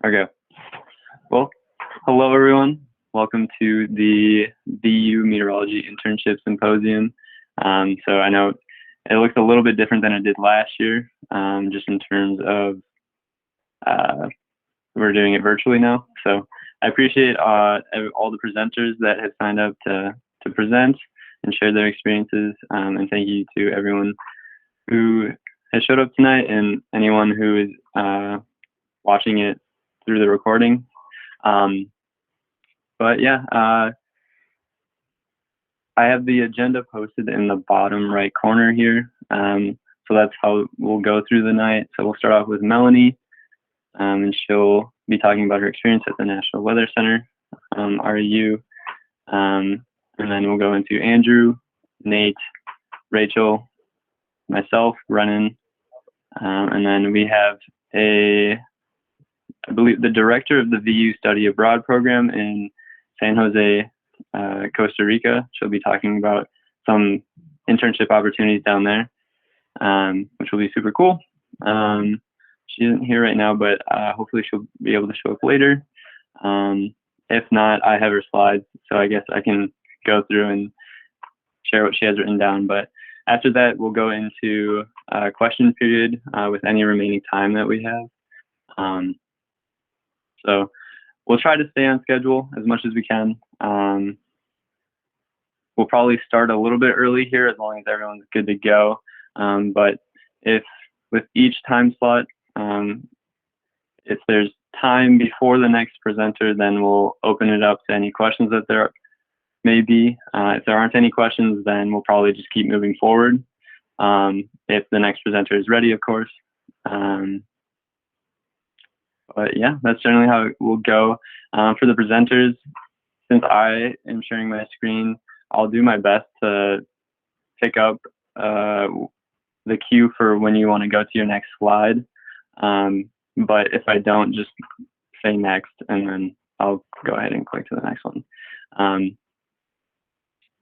Okay. Well, hello everyone. Welcome to the BU Meteorology Internship Symposium. So I know it looks a little bit different than it did last year, just in terms of we're doing it virtually now. So I appreciate all the presenters that have signed up to present and share their experiences. And thank you to everyone who has showed up tonight and anyone who is watching it through the recording. But yeah, I have the agenda posted in the bottom right corner here. So that's how we'll go through the night. So we'll start off with Melanie, and she'll be talking about her experience at the National Weather Center, REU. And then we'll go into Andrew, Nate, Rachel, myself, Brennan, and then we have I believe the director of the VU Study Abroad program in San Jose, Costa Rica. She'll be talking about some internship opportunities down there, which will be super cool. She isn't here right now, but hopefully she'll be able to show up later. If not, I have her slides, so I guess I can go through and share what she has written down. But after that, we'll go into a question period with any remaining time that we have. So we'll try to stay on schedule as much as we can. We'll probably start a little bit early here as long as everyone's good to go. But if with each time slot, if there's time before the next presenter, then we'll open it up to any questions that there may be. If there aren't any questions, then we'll probably just keep moving forward. If the next presenter is ready, of course. But yeah, that's generally how it will go. For the presenters, since I am sharing my screen, I'll do my best to pick up the cue for when you want to go to your next slide. But if I don't, just say next, and then I'll go ahead and click to the next one.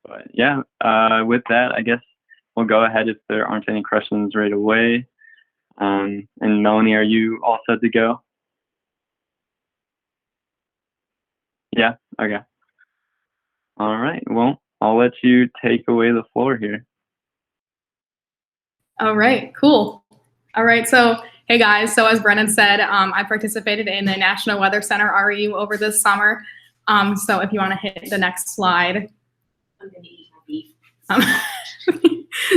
But yeah, with that, I guess we'll go ahead if there aren't any questions right away. And Melanie, are you all set to go? Yeah, okay. All right, well, I'll let you take away the floor here. All right, cool. All right, so hey guys, so as Brennan said, I participated in the National Weather Center REU over this summer. So if you want to hit the next slide.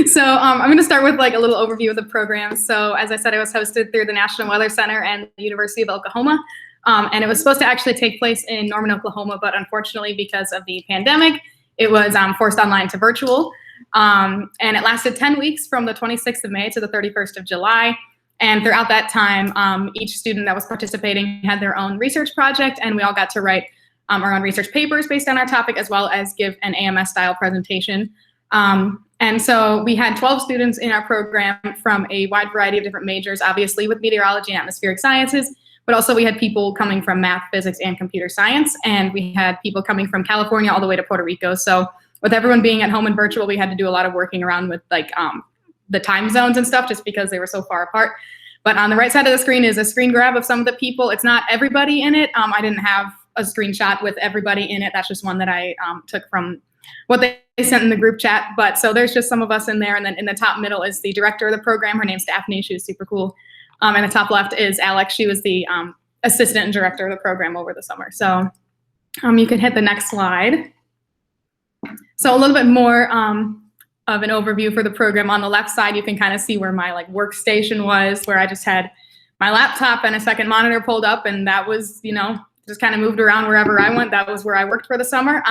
So I'm going to start with like a little overview of the program. So as I said, it was hosted through the National Weather Center and the University of Oklahoma. And it was supposed to actually take place in Norman, Oklahoma, but unfortunately because of the pandemic, it was forced online to virtual. And it lasted 10 weeks from the 26th of May to the 31st of July. And throughout that time, each student that was participating had their own research project, and we all got to write our own research papers based on our topic, as well as give an AMS-style presentation. And so we had 12 students in our program from a wide variety of different majors, obviously with meteorology and atmospheric sciences, but also we had people coming from math, physics, and computer science, and we had people coming from California all the way to Puerto Rico. So with everyone being at home and virtual, we had to do a lot of working around with like the time zones and stuff just because they were so far apart. But on the right side of the screen is a screen grab of some of the people. It's not everybody in it. I didn't have a screenshot with everybody in it. That's just one that I took from what they sent in the group chat. But so there's just some of us in there. And then in the top middle is the director of the program. Her name's Daphne. She was super cool. And the top left is Alex. She was the assistant director of the program over the summer. So you can hit the next slide. So a little bit more of an overview for the program. On the left side, you can kind of see where my like workstation was, where I just had my laptop and a second monitor pulled up, and that was, you know, just kind of moved around wherever I went. That was where I worked for the summer.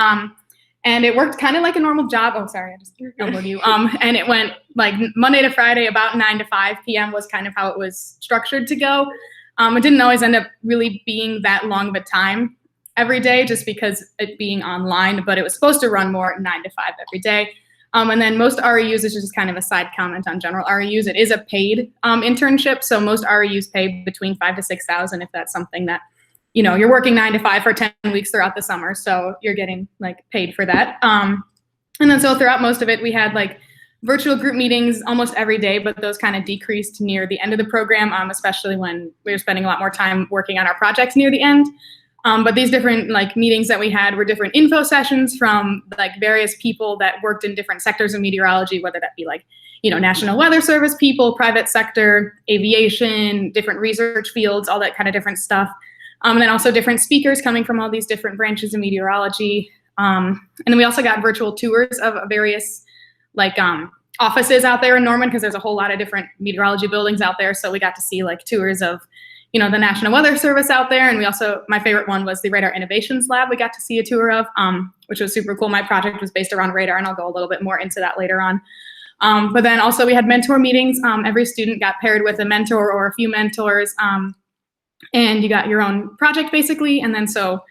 And it worked kind of like a normal job. Oh, sorry, I just elbowed you. And it went like Monday to Friday, about 9 to 5 p.m. was kind of how it was structured to go. It didn't always end up really being that long of a time every day, just because it being online, but it was supposed to run more 9 to 5 every day. And then most REUs, this is just kind of a side comment on general REUs, it is a paid internship. So most REUs pay between $5,000 to $6,000 if that's something that, you know, you're working 9 to 5 for 10 weeks throughout the summer. So you're getting like paid for that. And then so throughout most of it, we had like virtual group meetings almost every day, but those kind of decreased near the end of the program, especially when we were spending a lot more time working on our projects near the end. But these different like meetings that we had were different info sessions from like various people that worked in different sectors of meteorology, whether that be like, National Weather Service people, private sector, aviation, different research fields, all that kind of different stuff. And then also different speakers coming from all these different branches of meteorology. And then we also got virtual tours of various like offices out there in Norman, because there's a whole lot of different meteorology buildings out there. So we got to see like tours of, the National Weather Service out there. And we also, my favorite one was the Radar Innovations Lab we got to see a tour of, which was super cool. My project was based around radar, and I'll go a little bit more into that later on. But then also we had mentor meetings. Every student got paired with a mentor or a few mentors, and you got your own project basically. And then so,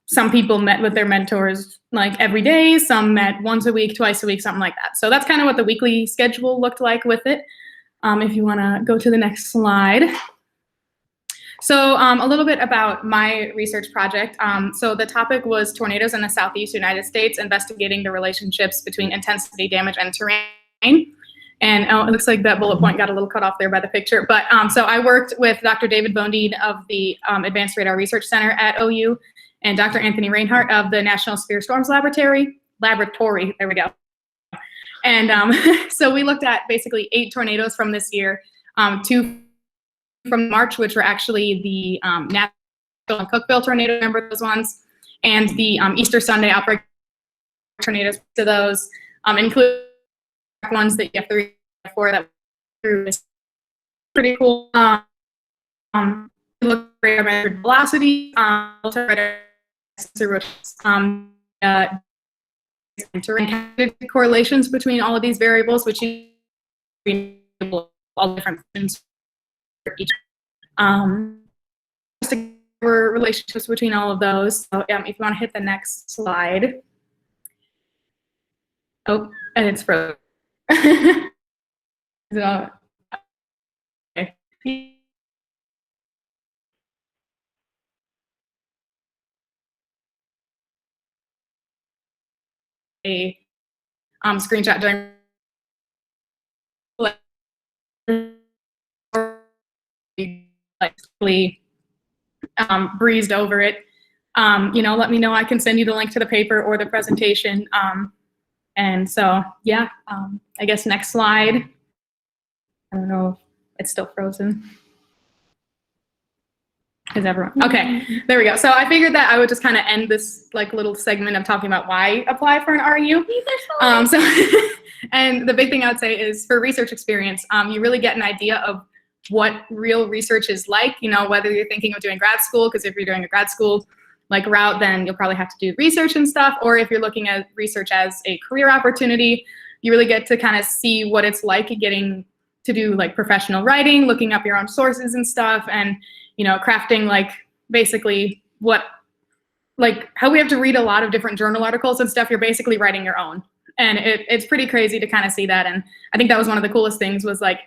some people met with their mentors like every day, some met once a week, twice a week, something like that. So that's kind of what the weekly schedule looked like with it. If you wanna go to the next slide. So a little bit about my research project. So the topic was tornadoes in the Southeast United States, investigating the relationships between intensity, damage, and terrain. And it looks like that bullet point got a little cut off there by the picture. But so I worked with Dr. David Bondine of the Advanced Radar Research Center at OU, and Dr. Anthony Reinhardt of the National Severe Storms Laboratory, there we go. And so we looked at basically 8 tornadoes from this year, 2 from March, which were actually the Nashville and Cookeville tornado, remember those ones, and the Easter Sunday outbreak tornadoes to those, including ones that you have to read for that is pretty cool. Look at measured velocity, correlations between all of these variables, which you all different things for each. Relationships between all of those. So if you want to hit the next slide. Oh, and it's frozen. So, okay. A screenshot during breezed over it. Let me know. I can send you the link to the paper or the presentation. And so, yeah, I guess next slide. I don't know if it's still frozen. Is everyone? Okay, there we go. So I figured that I would just kind of end this like little segment of talking about why apply for an RU. And the big thing I would say is for research experience, you really get an idea of what real research is like, whether you're thinking of doing grad school, because if you're doing a grad school like route, then you'll probably have to do research and stuff, or if you're looking at research as a career opportunity, you really get to kind of see what it's like getting to do like professional writing, looking up your own sources and stuff, and crafting like basically how we have to read a lot of different journal articles and stuff. You're basically writing your own, and it's pretty crazy to kind of see that. And I think that was one of the coolest things was like,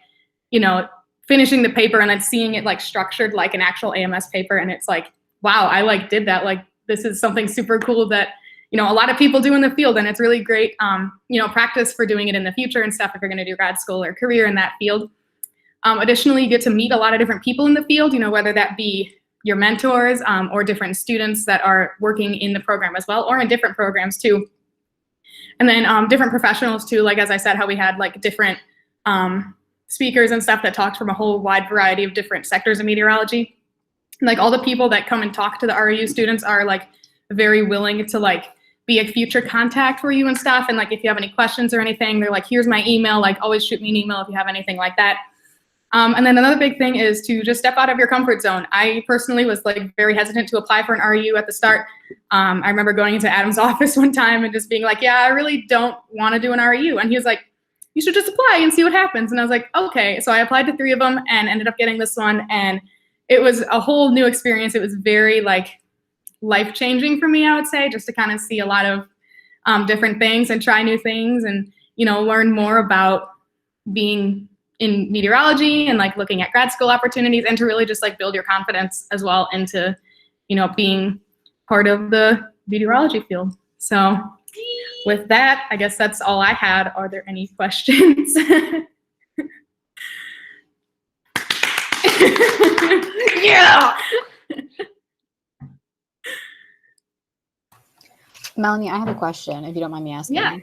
finishing the paper and then seeing it like structured like an actual AMS paper, and it's like, wow, I like did that. Like this is something super cool that a lot of people do in the field, and it's really great practice for doing it in the future and stuff if you're going to do grad school or career in that field. Additionally, you get to meet a lot of different people in the field, whether that be your mentors or different students that are working in the program as well, or in different programs too. And then different professionals too, like as I said, how we had like different speakers and stuff that talked from a whole wide variety of different sectors of meteorology. Like all the people that come and talk to the RU students are like very willing to like be a future contact for you and stuff. And like if you have any questions or anything, they're like, here's my email, like always shoot me an email if you have anything like that. And then another big thing is to just step out of your comfort zone. I personally was like very hesitant to apply for an RU at the start. I remember going into Adam's office one time and just being like, yeah, I really don't want to do an RU. And he was like, you should just apply and see what happens. And I was like, okay. So I applied to 3 of them and ended up getting this one. And it was a whole new experience. It was very like life-changing for me, I would say, just to kind of see a lot of different things and try new things and, learn more about being in meteorology and like looking at grad school opportunities, and to really just like build your confidence as well into, being part of the meteorology field. So with that, I guess that's all I had. Are there any questions? Yeah. Melanie, I have a question, if you don't mind me asking. Yeah.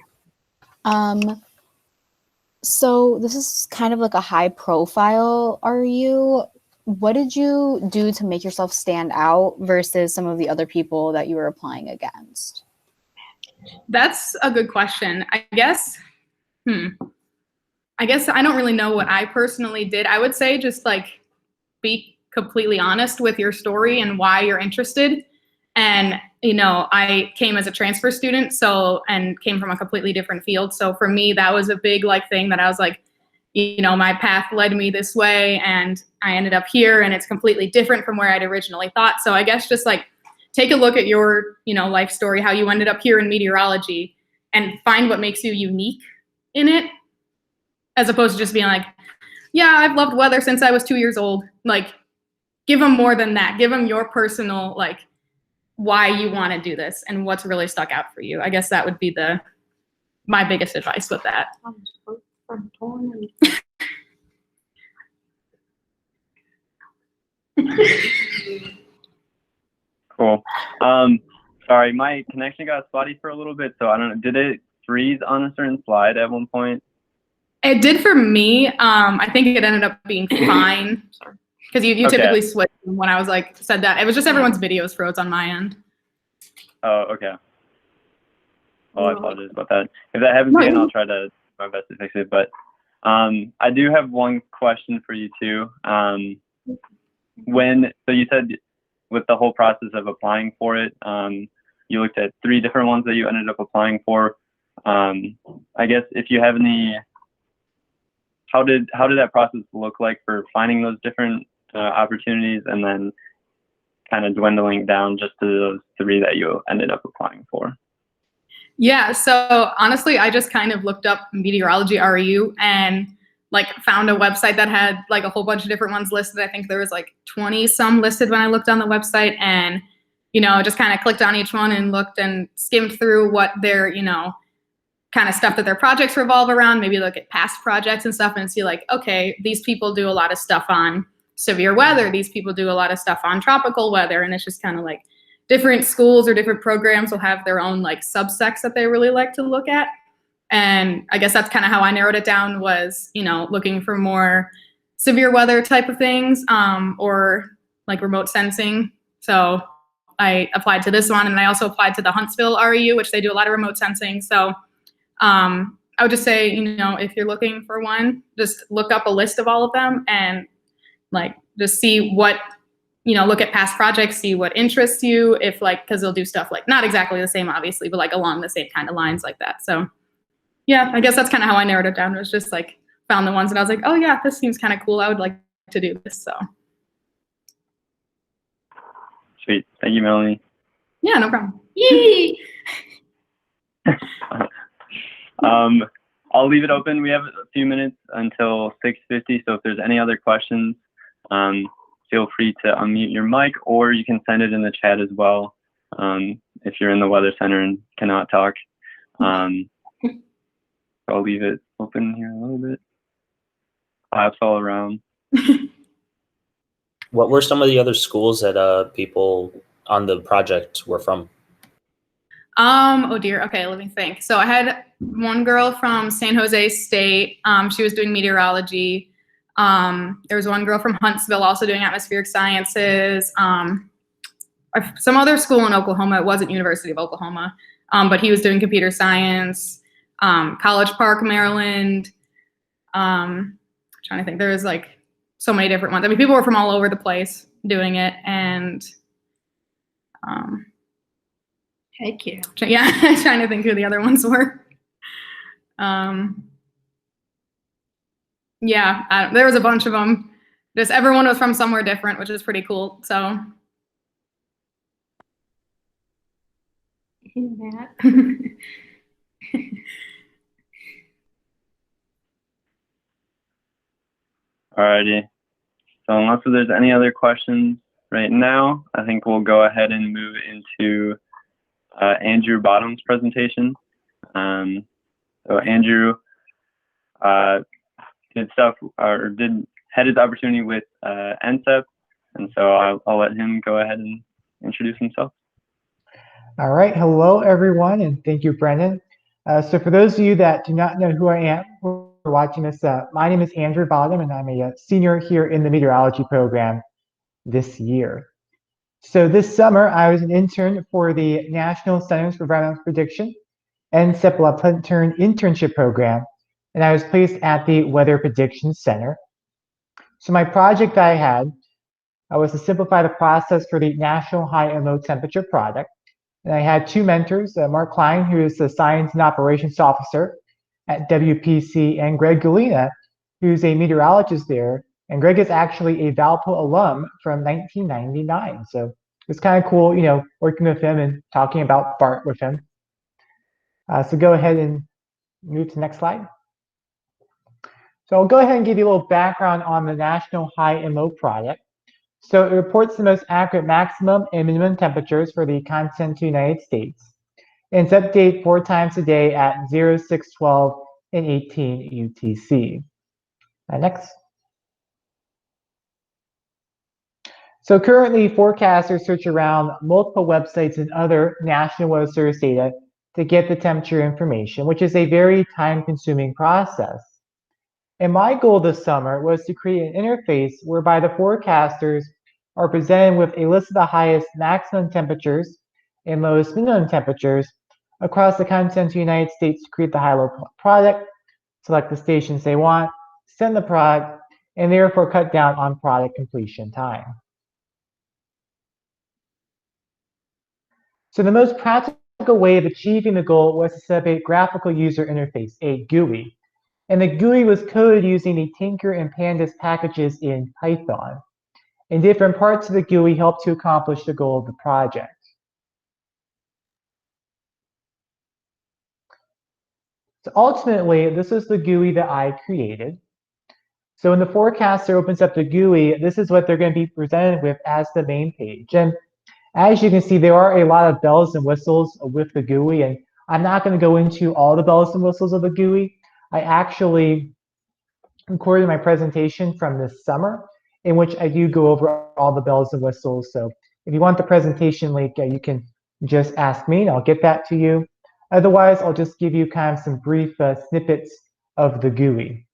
So this is kind of like a high profile RU. What did you do to make yourself stand out versus some of the other people that you were applying against? That's a good question. I guess I don't really know what I personally did. I would say just like be completely honest with your story and why you're interested. And, you know, I came as a transfer student, and came from a completely different field. So for me, that was a big like thing that I was like, you know, my path led me this way and I ended up here and it's completely different from where I'd originally thought. So I guess just like take a look at your, you know, life story, how you ended up here in meteorology, and find what makes you unique in it, as opposed to just being like, yeah, I've loved weather since I was 2 years old. Like, give them more than that. Give them your personal, like, why you want to do this and what's really stuck out for you. I guess that would be my biggest advice with that. Cool. Sorry, my connection got spotty for a little bit, so I don't know. Did it freeze on a certain slide at one point? It did for me. I think it ended up being fine. Because you typically switch when I was like, said that. It was just everyone's videos froze on my end. Oh, okay. Oh, I apologize about that. If that happens again, I'll try to do my best to fix it. But I do have one question for you too. So you said with the whole process of applying for it, you looked at 3 different ones that you ended up applying for. I guess if you have any, how did that process look like for finding those different opportunities and then kind of dwindling down just to those 3 that you ended up applying for? Yeah, so honestly, I just kind of looked up Meteorology RU and like found a website that had like a whole bunch of different ones listed. I think there was like 20 some listed when I looked on the website, and, you know, just kind of clicked on each one and looked and skimmed through what their, you know, kind of stuff that their projects revolve around, maybe look at past projects and stuff and see like, okay, these people do a lot of stuff on severe weather. These people do a lot of stuff on tropical weather. And it's just kind of like different schools or different programs will have their own like subsects that they really like to look at. And I guess that's kind of how I narrowed it down, was, you know, looking for more severe weather type of things, or like remote sensing. So I applied to this one, and I also applied to the Huntsville REU, which they do a lot of remote sensing. So I would just say, you know, if you're looking for one, just look up a list of all of them and like just see what, you know, look at past projects, see what interests you, if like, because they'll do stuff like not exactly the same, obviously, but like along the same kind of lines like that. So yeah, I guess that's kind of how I narrowed it down. It was just like found the ones and I was like, oh yeah, this seems kind of cool. I would like to do this. So sweet. Thank you, Melanie. Yeah, no problem. Yay! I'll leave it open. We have a few minutes until 6:50, so if there's any other questions, feel free to unmute your mic, or you can send it in the chat as well, if you're in the Weather Center and cannot talk. I'll leave it open here a little bit. Claps all around. What were some of the other schools that people on the project were from? Oh dear. Okay, let me think. So I had one girl from San Jose State. She was doing meteorology. There was one girl from Huntsville also doing atmospheric sciences. Some other school in Oklahoma. It wasn't University of Oklahoma, but he was doing computer science. College Park, Maryland. Trying to think. There was like so many different ones. I mean, people were from all over the place doing it, and Heck yeah. yeah, trying to think who the other ones were. Yeah, there was a bunch of them. Just everyone was from somewhere different, which is pretty cool. So. Alrighty. So unless there's any other questions right now, I think we'll go ahead and move into Andrew Bottom's presentation. So Andrew headed the opportunity with NSEP, and so I'll let him go ahead and introduce himself. All right, hello everyone, and thank you, Brendan. So for those of you that do not know who I am, who are watching this, my name is Andrew Bottom, and I'm a senior here in the meteorology program this year. So this summer, I was an intern for the National Centers for Environmental Prediction and NCEP internship program, and I was placed at the Weather Prediction Center. So my project that I had was to simplify the process for the National High and Low Temperature Project. And I had two mentors, Mark Klein, who is the Science and Operations Officer at WPC, and Greg Galina, who's a meteorologist there. And Greg is actually a Valpo alum from 1999. So it's kind of cool, you know, working with him and talking about BART with him. So go ahead and move to the next slide. So I'll go ahead and give you a little background on the National High and Low Project. So it reports the most accurate maximum and minimum temperatures for the continental United States. And it's updated 4 times a day at 0, 6, 12, and 18 UTC. Next. So currently, forecasters search around multiple websites and other National Weather Service data to get the temperature information, which is a very time-consuming process. And my goal this summer was to create an interface whereby the forecasters are presented with a list of the highest maximum temperatures and lowest minimum temperatures across the continental United States to create the high-low product, select the stations they want, send the product, and therefore cut down on product completion time. So the most practical way of achieving the goal was to set up a graphical user interface, a GUI. And the GUI was coded using the Tinker and Pandas packages in Python. And different parts of the GUI help to accomplish the goal of the project. So ultimately, this is the GUI that I created. So when the forecaster opens up the GUI, this is what they're going to be presented with as the main page. And as you can see, there are a lot of bells and whistles with the GUI, and I'm not going to go into all the bells and whistles of the GUI. I actually recorded my presentation from this summer, in which I do go over all the bells and whistles. So if you want the presentation link, you can just ask me and I'll get that to you. Otherwise, I'll just give you kind of some brief snippets of the GUI.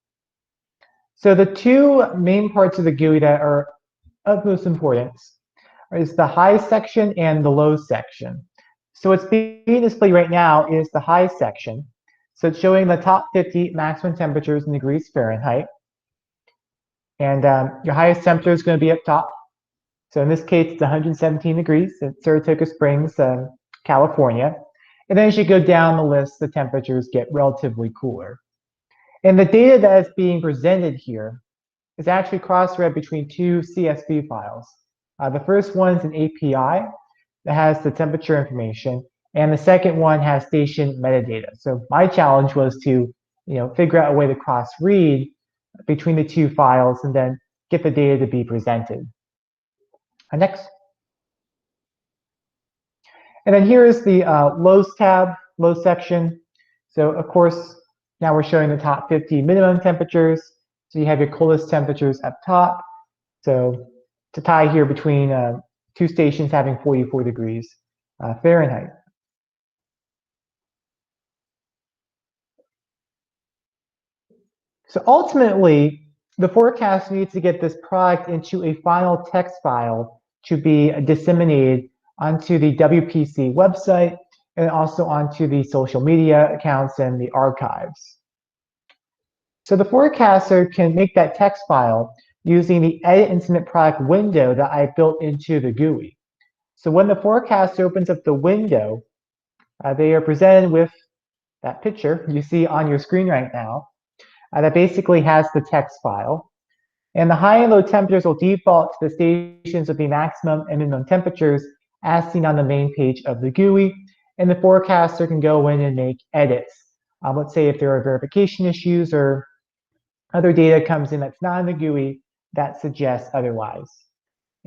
So the two main parts of the GUI that are of most importance is the high section and the low section. So what's being displayed right now is the high section. So it's showing the top 50 maximum temperatures in degrees Fahrenheit. And your highest temperature is going to be up top. So in this case, it's 117 degrees at Saratoga Springs, California. And then as you go down the list, the temperatures get relatively cooler. And the data that is being presented here is actually cross-read between two CSV files. The first one is an API that has the temperature information, and the second one has station metadata. So my challenge was to, figure out a way to cross-read between the two files and then get the data to be presented. Next. And then here is the lows tab, low section. So of course, now we're showing the top 50 minimum temperatures. So you have your coldest temperatures up top. So to tie here between two stations having 44 degrees Fahrenheit. So ultimately, the forecast needs to get this product into a final text file to be disseminated onto the WPC website and also onto the social media accounts and the archives. So the forecaster can make that text file using the Edit and Submit Product window that I built into the GUI. So when the forecaster opens up the window, they are presented with that picture you see on your screen right now that basically has the text file. And the high and low temperatures will default to the stations with the maximum and minimum temperatures as seen on the main page of the GUI. And the forecaster can go in and make edits. Let's say if there are verification issues or other data comes in that's not in the GUI that suggests otherwise.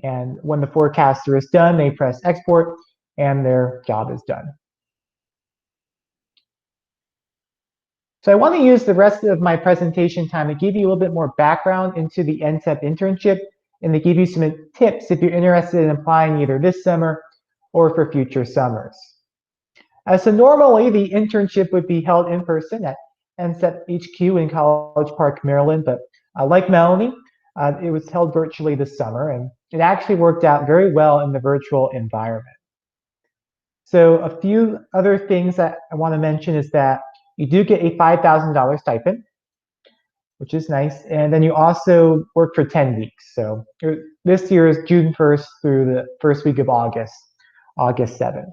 And when the forecaster is done, they press export and their job is done. So I want to use the rest of my presentation time to give you a little bit more background into the NCEP internship and to give you some tips if you're interested in applying either this summer or for future summers. So normally the internship would be held in person at NCEP HQ in College Park, Maryland, but like Melanie, it was held virtually this summer, and it actually worked out very well in the virtual environment. So a few other things that I want to mention is that you do get a $5,000 stipend, which is nice, and then you also work for 10 weeks. So this year is June 1st through the first week of August 7th.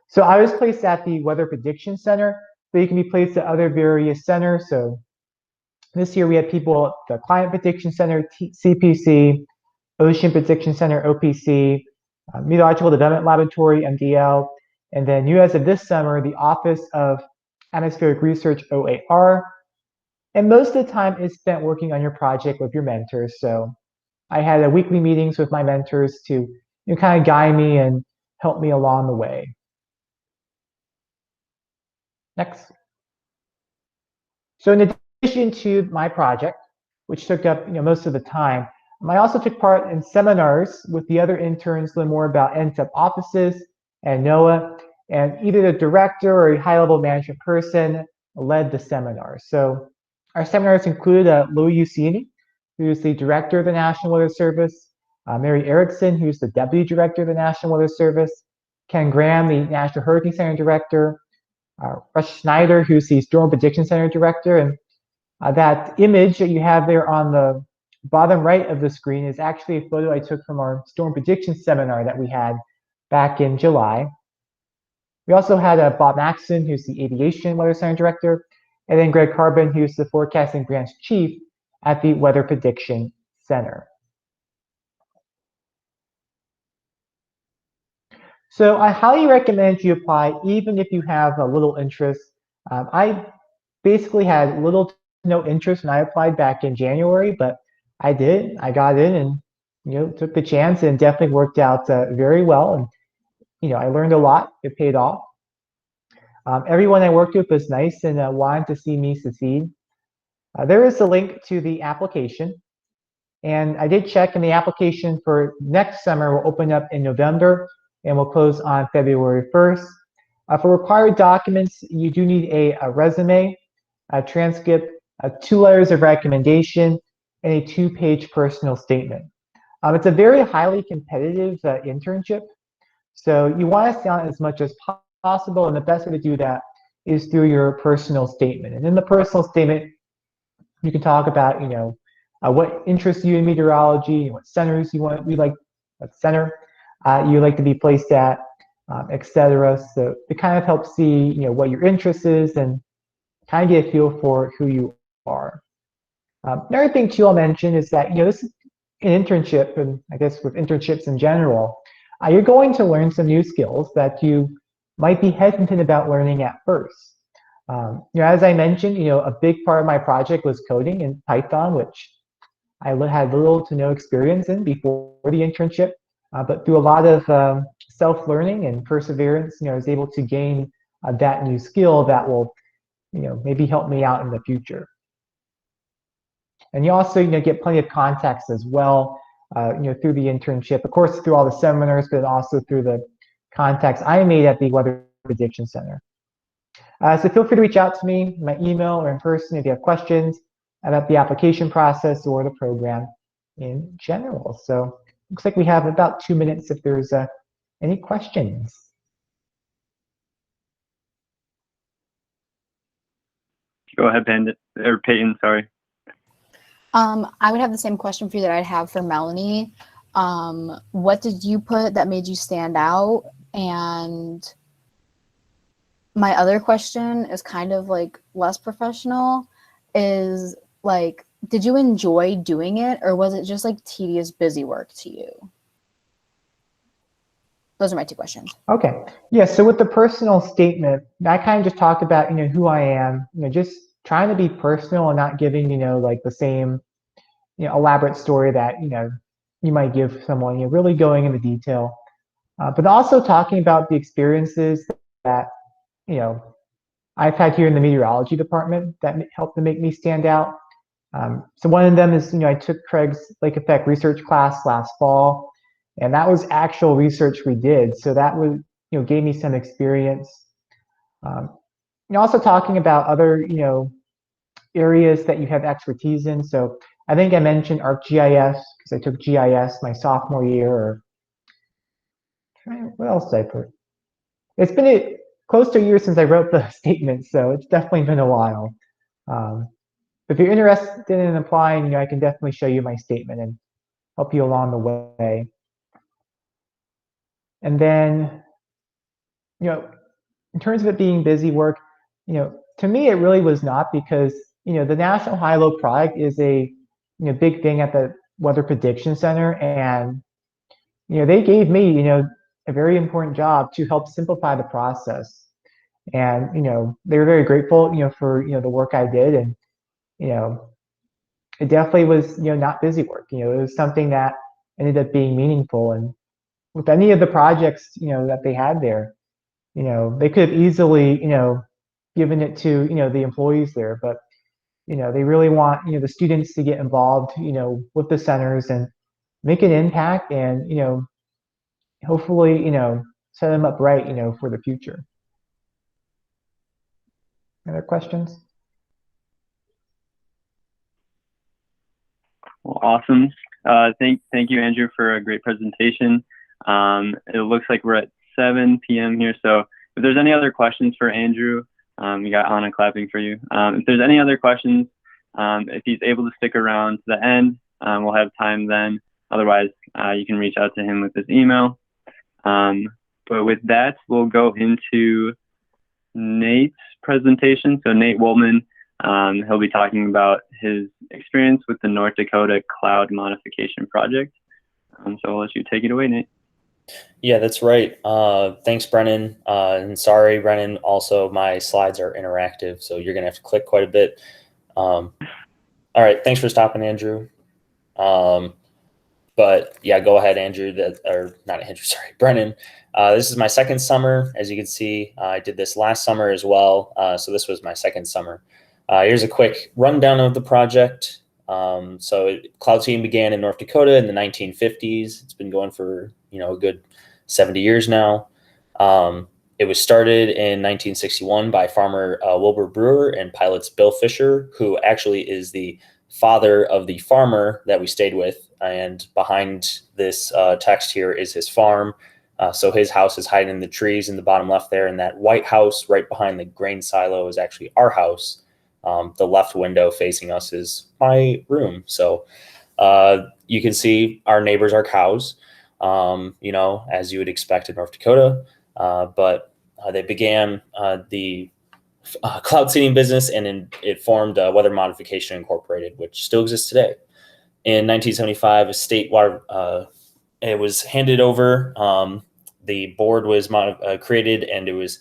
So I was placed at the Weather Prediction Center, but you can be placed at other various centers. So this year we had people at the Climate Prediction Center, CPC, Ocean Prediction Center, OPC, Meteorological Development Laboratory, MDL, and then you as of this summer, the Office of Atmospheric Research, OAR. And most of the time is spent working on your project with your mentors. So I had weekly meetings with my mentors to kind of guide me and help me along the way. Next. So in addition to my project, which took up most of the time, I also took part in seminars with the other interns to learn more about NCEP offices and NOAA, and either the director or a high-level management person led the seminar. So our seminars include Louis Ucini, who's the director of the National Weather Service, Mary Erickson, who's the deputy director of the National Weather Service, Ken Graham, the National Hurricane Center director, Russ Schneider, who's the Storm Prediction Center director, and that image that you have there on the bottom right of the screen is actually a photo I took from our storm prediction seminar that we had back in July. We also had Bob Maxson, who's the Aviation Weather Center director, and then Greg Carbon, who's the Forecasting Branch Chief at the Weather Prediction Center. So I highly recommend you apply even if you have a little interest. I basically had little to no interest when I applied back in January, but I did. I got in and took the chance, and definitely worked out very well. And I learned a lot. It paid off. Everyone I worked with was nice and wanted to see me succeed. There is a link to the application, and I did check, and the application for next summer will open up in November and will close on February 1st. For required documents, you do need a resume, a transcript, 2 letters of recommendation, and a 2-page personal statement. It's a very highly competitive internship, so you want to stay on as much as possible, and the best way to do that is through your personal statement. And in the personal statement, you can talk about what interests you in meteorology, what centers what center you like to be placed at, etc. So it kind of helps see what your interest is and kind of get a feel for who you are. Another thing too I'll mention is that this is an internship, and I guess with internships in general, you're going to learn some new skills that you might be hesitant about learning at first. As I mentioned, a big part of my project was coding in Python, which I had little to no experience in before the internship, but through a lot of self-learning and perseverance, I was able to gain that new skill that will maybe help me out in the future. And you also get plenty of contacts as well through the internship, of course through all the seminars, but also through the contacts I made at the Weather Prediction Center. So feel free to reach out to me, my email or in person if you have questions about the application process or the program in general. So looks like we have about 2 minutes if there's any questions. Go ahead, Peyton, sorry. I would have the same question for you that I'd have for Melanie. What did you put that made you stand out? And my other question is kind of like less professional, is like, did you enjoy doing it, or was it just like tedious, busy work to you? Those are my 2 questions. Okay. Yeah, so with the personal statement, I kind of just talked about, who I am, just trying to be personal and not giving, like the same, elaborate story that, you might give someone, really going into detail, but also talking about the experiences that, I've had here in the meteorology department that helped to make me stand out. So one of them is, I took Craig's lake effect research class last fall, and that was actual research we did. So that was, gave me some experience. Also talking about other, areas that you have expertise in. So I think I mentioned ArcGIS because I took GIS my sophomore year. Or what else did I put? It's been close to a year since I wrote the statement, so it's definitely been a while. If you're interested in applying, I can definitely show you my statement and help you along the way. And then, in terms of it being busy work, to me it really was not, because the National High-Low Project is a big thing at the Weather Prediction Center, and they gave me a very important job to help simplify the process, and they were very grateful for the work I did, and it definitely was not busy work. It was something that ended up being meaningful. And with any of the projects that they had there, they could have easily given it to the employees there, but they really want the students to get involved with the centers and make an impact, and hopefully set them up right for the future. Other questions? Well, awesome. Thank you, Andrew, for a great presentation. It looks like we're at 7 p.m. here, so if there's any other questions for Andrew, we got Anna clapping for you. If there's any other questions, if he's able to stick around to the end, we'll have time then. Otherwise, you can reach out to him with his email. But with that, we'll go into Nate's presentation. So Nate Woolman, he'll be talking about his experience with the North Dakota Cloud Modification Project. So I'll let you take it away, Nate. Yeah, that's right. Thanks, Brennan. And sorry, Brennan, also my slides are interactive, so you're going to have to click quite a bit. All right, thanks for stopping, Andrew. But yeah, go ahead, Andrew. Brennan. This is my second summer. As you can see, I did this last summer as well. So this was my second summer. Here's a quick rundown of the project. So cloud seeding began in North Dakota in the 1950s. It's been going for, a good 70 years now. It was started in 1961 by farmer Wilbur Brewer and pilots Bill Fisher, who actually is the father of the farmer that we stayed with. And behind this text here is his farm. So his house is hiding in the trees in the bottom left there. And that white house right behind the grain silo is actually our house. The left window facing us is my room. So you can see our neighbors are cows, as you would expect in North Dakota. But they began the cloud seeding business, and it formed Weather Modification Incorporated, which still exists today. In 1975, a state water, it was handed over. The board was created, and it was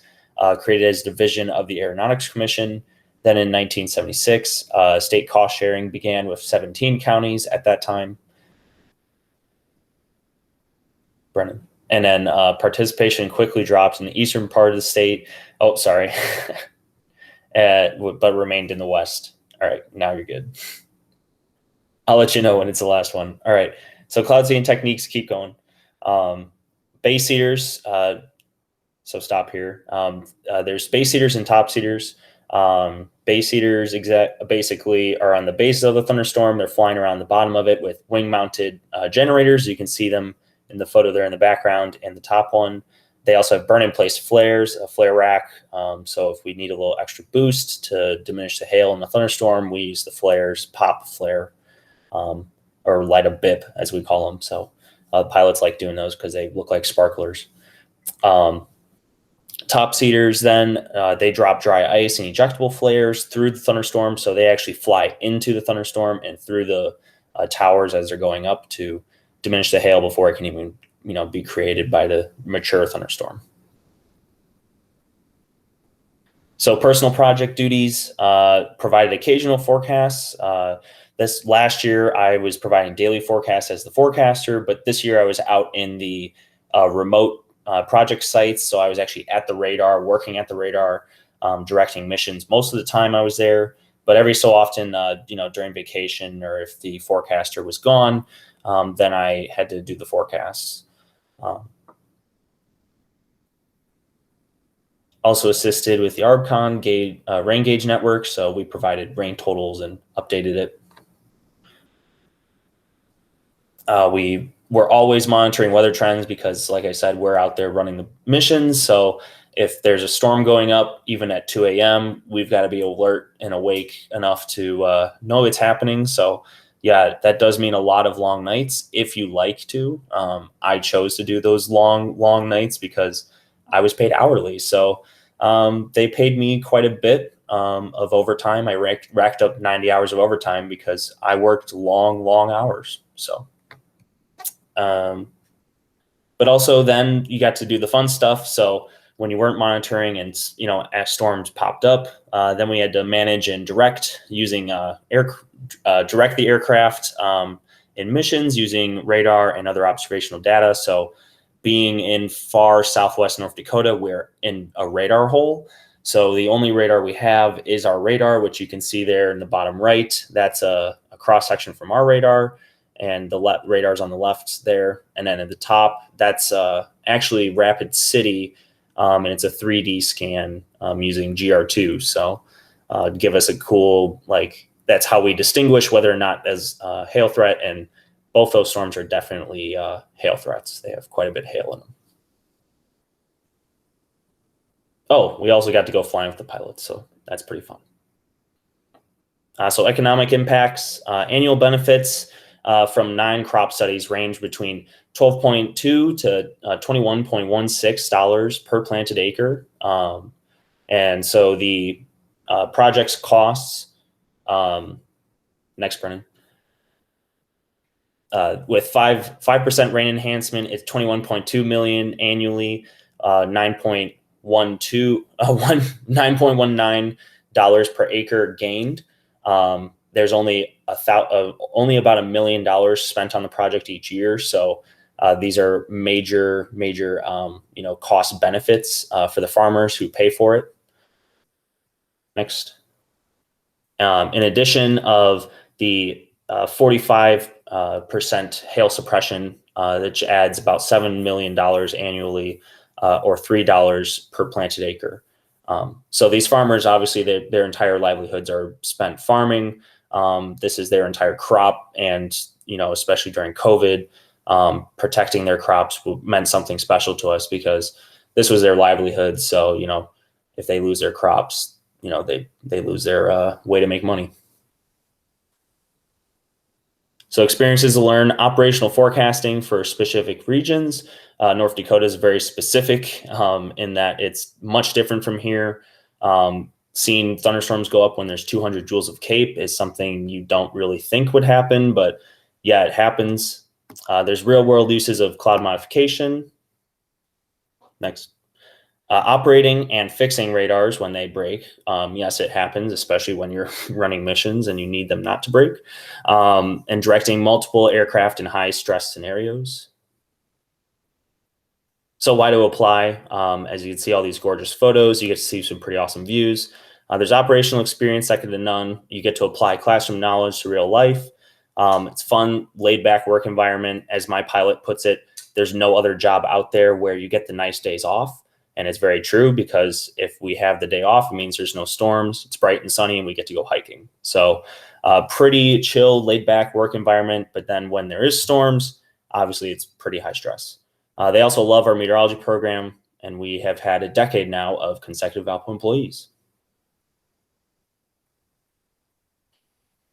created as a division of the Aeronautics Commission. Then in 1976, state cost sharing began with 17 counties at that time. Brennan. And then participation quickly dropped in the eastern part of the state. Oh, sorry. But remained in the west. All right, now you're good. I'll let you know when it's the last one. All right, so cloud seeding techniques, keep going. Base seeders, so stop here. There's base seeders and top seeders. Base seeders basically are on the base of the thunderstorm. They're flying around the bottom of it with wing-mounted generators. You can see them in the photo there in the background, and the top one. They also have burn-in-place flares, a flare rack. So if we need a little extra boost to diminish the hail in the thunderstorm, we use the flares, pop a flare, or light a bip, as we call them. So pilots like doing those because they look like sparklers. Top seeders, then they drop dry ice and ejectable flares through the thunderstorm. So they actually fly into the thunderstorm and through the towers as they're going up to diminish the hail before it can even be created by the mature thunderstorm. So personal project duties, provided occasional forecasts. This last year I was providing daily forecasts as the forecaster, but this year I was out in the remote project sites. So I was actually at the radar, working at the radar, directing missions. Most of the time I was there, but every so often, during vacation or if the forecaster was gone, then I had to do the forecasts. Also assisted with the ARBCON rain gauge network, so we provided rain totals and updated it. We were always monitoring weather trends because, like I said, we're out there running the missions. So if there's a storm going up, even at 2 a.m., we've got to be alert and awake enough to know it's happening. So yeah, that does mean a lot of long nights if you like to. I chose to do those long nights because I was paid hourly. So they paid me quite a bit of overtime. I racked up 90 hours of overtime because I worked long hours. So, but also then you got to do the fun stuff. So when you weren't monitoring and, as storms popped up, then we had to manage and direct using direct the aircraft in missions using radar and other observational data. So being in far southwest North Dakota, we're in a radar hole. So the only radar we have is our radar, which you can see there in the bottom right. That's a cross section from our radar, and the radar's on the left there. And then at the top, that's actually Rapid City, and it's a 3D scan using GR2. So give us a cool, that's how we distinguish whether or not there's a hail threat, and both those storms are definitely hail threats. They have quite a bit of hail in them. Oh, we also got to go flying with the pilots, so that's pretty fun. So economic impacts, annual benefits from 9 crop studies range between $12.2 to $21.16 per planted acre. And so the project's costs, next, Brennan. With 5% rain enhancement, it's $21.2 million annually, $9.19 per acre gained. There's only about $1 million spent on the project each year. So these are major cost benefits for the farmers who pay for it. Next. In addition of the 45% hail suppression, which adds about $7 million annually, or $3 per planted acre. So these farmers, obviously, their entire livelihoods are spent farming. This is their entire crop, and especially during COVID, protecting their crops meant something special to us because this was their livelihood. So if they lose their crops, they lose their way to make money. So experiences to learn operational forecasting for specific regions. North Dakota is very specific in that it's much different from here. Seeing thunderstorms go up when there's 200 joules of CAPE is something you don't really think would happen, but yeah, it happens. There's real world uses of cloud modification. Next. Operating and fixing radars when they break. Yes, it happens, especially when you're running missions and you need them not to break. And directing multiple aircraft in high stress scenarios. So why to apply? As you can see all these gorgeous photos, you get to see some pretty awesome views. There's operational experience second to none. You get to apply classroom knowledge to real life. It's fun, laid back work environment. As my pilot puts it, there's no other job out there where you get the nice days off. And it's very true, because if we have the day off, it means there's no storms, it's bright and sunny, and we get to go hiking. So pretty chill, laid back work environment. But then when there is storms, obviously it's pretty high stress. They also love our meteorology program, and we have had a decade now of consecutive Valpo employees.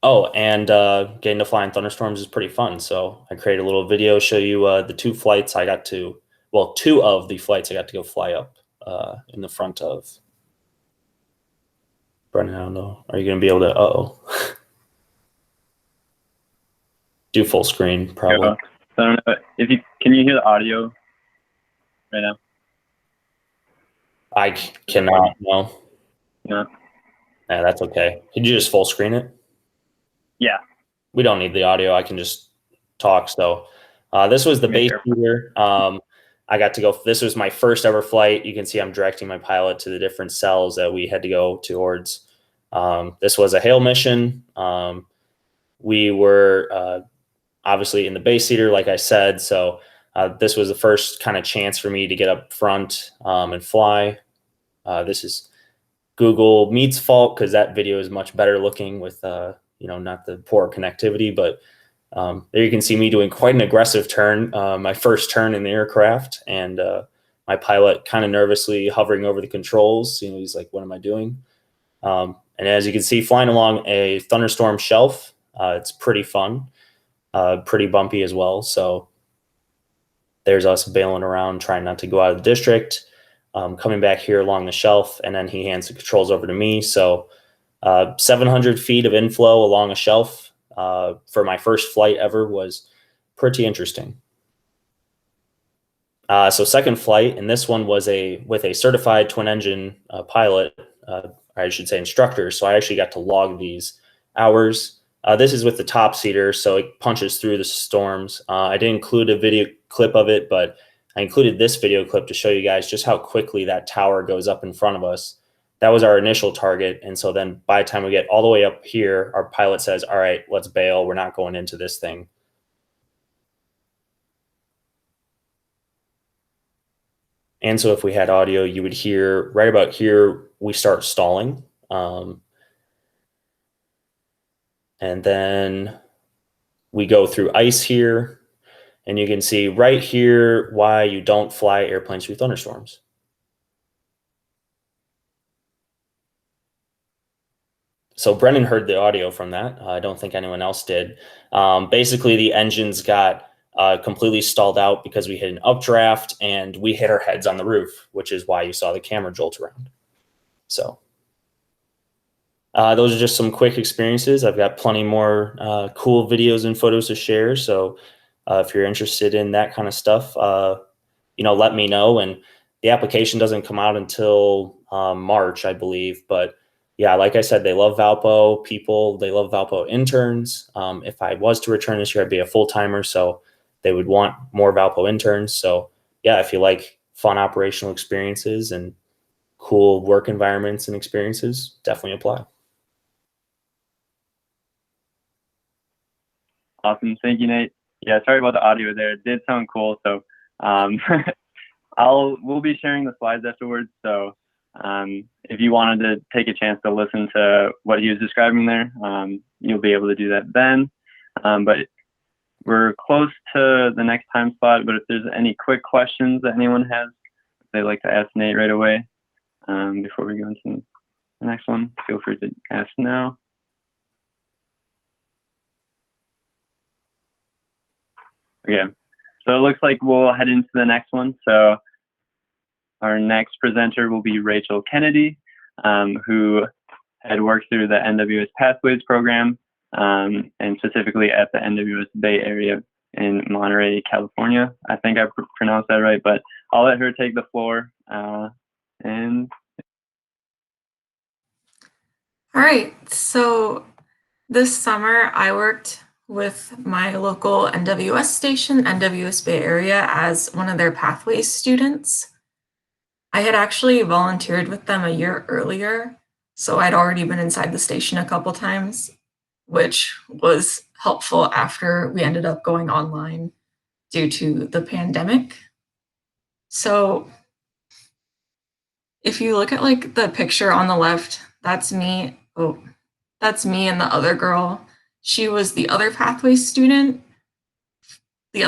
Oh, and getting to fly in thunderstorms is pretty fun. So I created a little video, show you the 2 flights I got to, well, 2 of the flights I got to go fly up in the front of. Brennan, I don't know. Are you going to be able to, do full screen, probably. Yeah. So I don't know can you hear the audio right now? I cannot, no. No. Yeah, that's okay. Could you just full screen it? Yeah. We don't need the audio. I can just talk. So this was the base here. I got to go, this was my first ever flight. You can see I'm directing my pilot to the different cells that we had to go towards. This was a hail mission. We were obviously in the base seater, like I said. So this was the first kind of chance for me to get up front and fly. This is Google Meet's fault because that video is much better looking with, not the poor connectivity, but there you can see me doing quite an aggressive turn, my first turn in the aircraft, and my pilot kind of nervously hovering over the controls. He's like, what am I doing? And as you can see, flying along a thunderstorm shelf, it's pretty fun, pretty bumpy as well. So there's us bailing around, trying not to go out of the district, coming back here along the shelf, and then he hands the controls over to me. So 700 feet of inflow along a shelf for my first flight ever was pretty interesting. So second flight, and this one was with a certified twin engine pilot, I should say instructor. So I actually got to log these hours. This is with the top seater, so it punches through the storms. I didn't include a video clip of it, but I included this video clip to show you guys just how quickly that tower goes up in front of us. That was our initial target. And so then by the time we get all the way up here, our pilot says, all right, let's bail. We're not going into this thing. And so if we had audio, you would hear right about here, we start stalling. And then we go through ice here. And you can see right here why you don't fly airplanes through thunderstorms. So Brennan heard the audio from that. I don't think anyone else did. Basically, the engines got completely stalled out because we hit an updraft and we hit our heads on the roof, which is why you saw the camera jolt around. So those are just some quick experiences. I've got plenty more cool videos and photos to share. So if you're interested in that kind of stuff, let me know. And the application doesn't come out until March, I believe. But yeah, like I said, they love Valpo people. They love Valpo interns. If I was to return this year, I'd be a full-timer. So they would want more Valpo interns. So yeah, if you like fun operational experiences and cool work environments and experiences, definitely apply. Awesome. Thank you, Nate. Yeah, sorry about the audio there. It did sound cool. So we'll be sharing the slides afterwards. So if you wanted to take a chance to listen to what he was describing there, you'll be able to do that then. But we're close to the next time slot, but if there's any quick questions that anyone has, if they'd like to ask Nate right away before we go into the next one, feel free to ask now. Okay, so it looks like we'll head into the next one. So our next presenter will be Rachel Kennedy, who had worked through the NWS Pathways program, and specifically at the NWS Bay Area in Monterey, California. I think I pronounced that right, but I'll let her take the floor. All right, so this summer I worked with my local NWS station, NWS Bay Area, as one of their Pathways students. I had actually volunteered with them a year earlier, so I'd already been inside the station a couple times, which was helpful after we ended up going online due to the pandemic. So if you look at like the picture on the left, that's me. Oh, that's me and the other girl. She was the other Pathways student for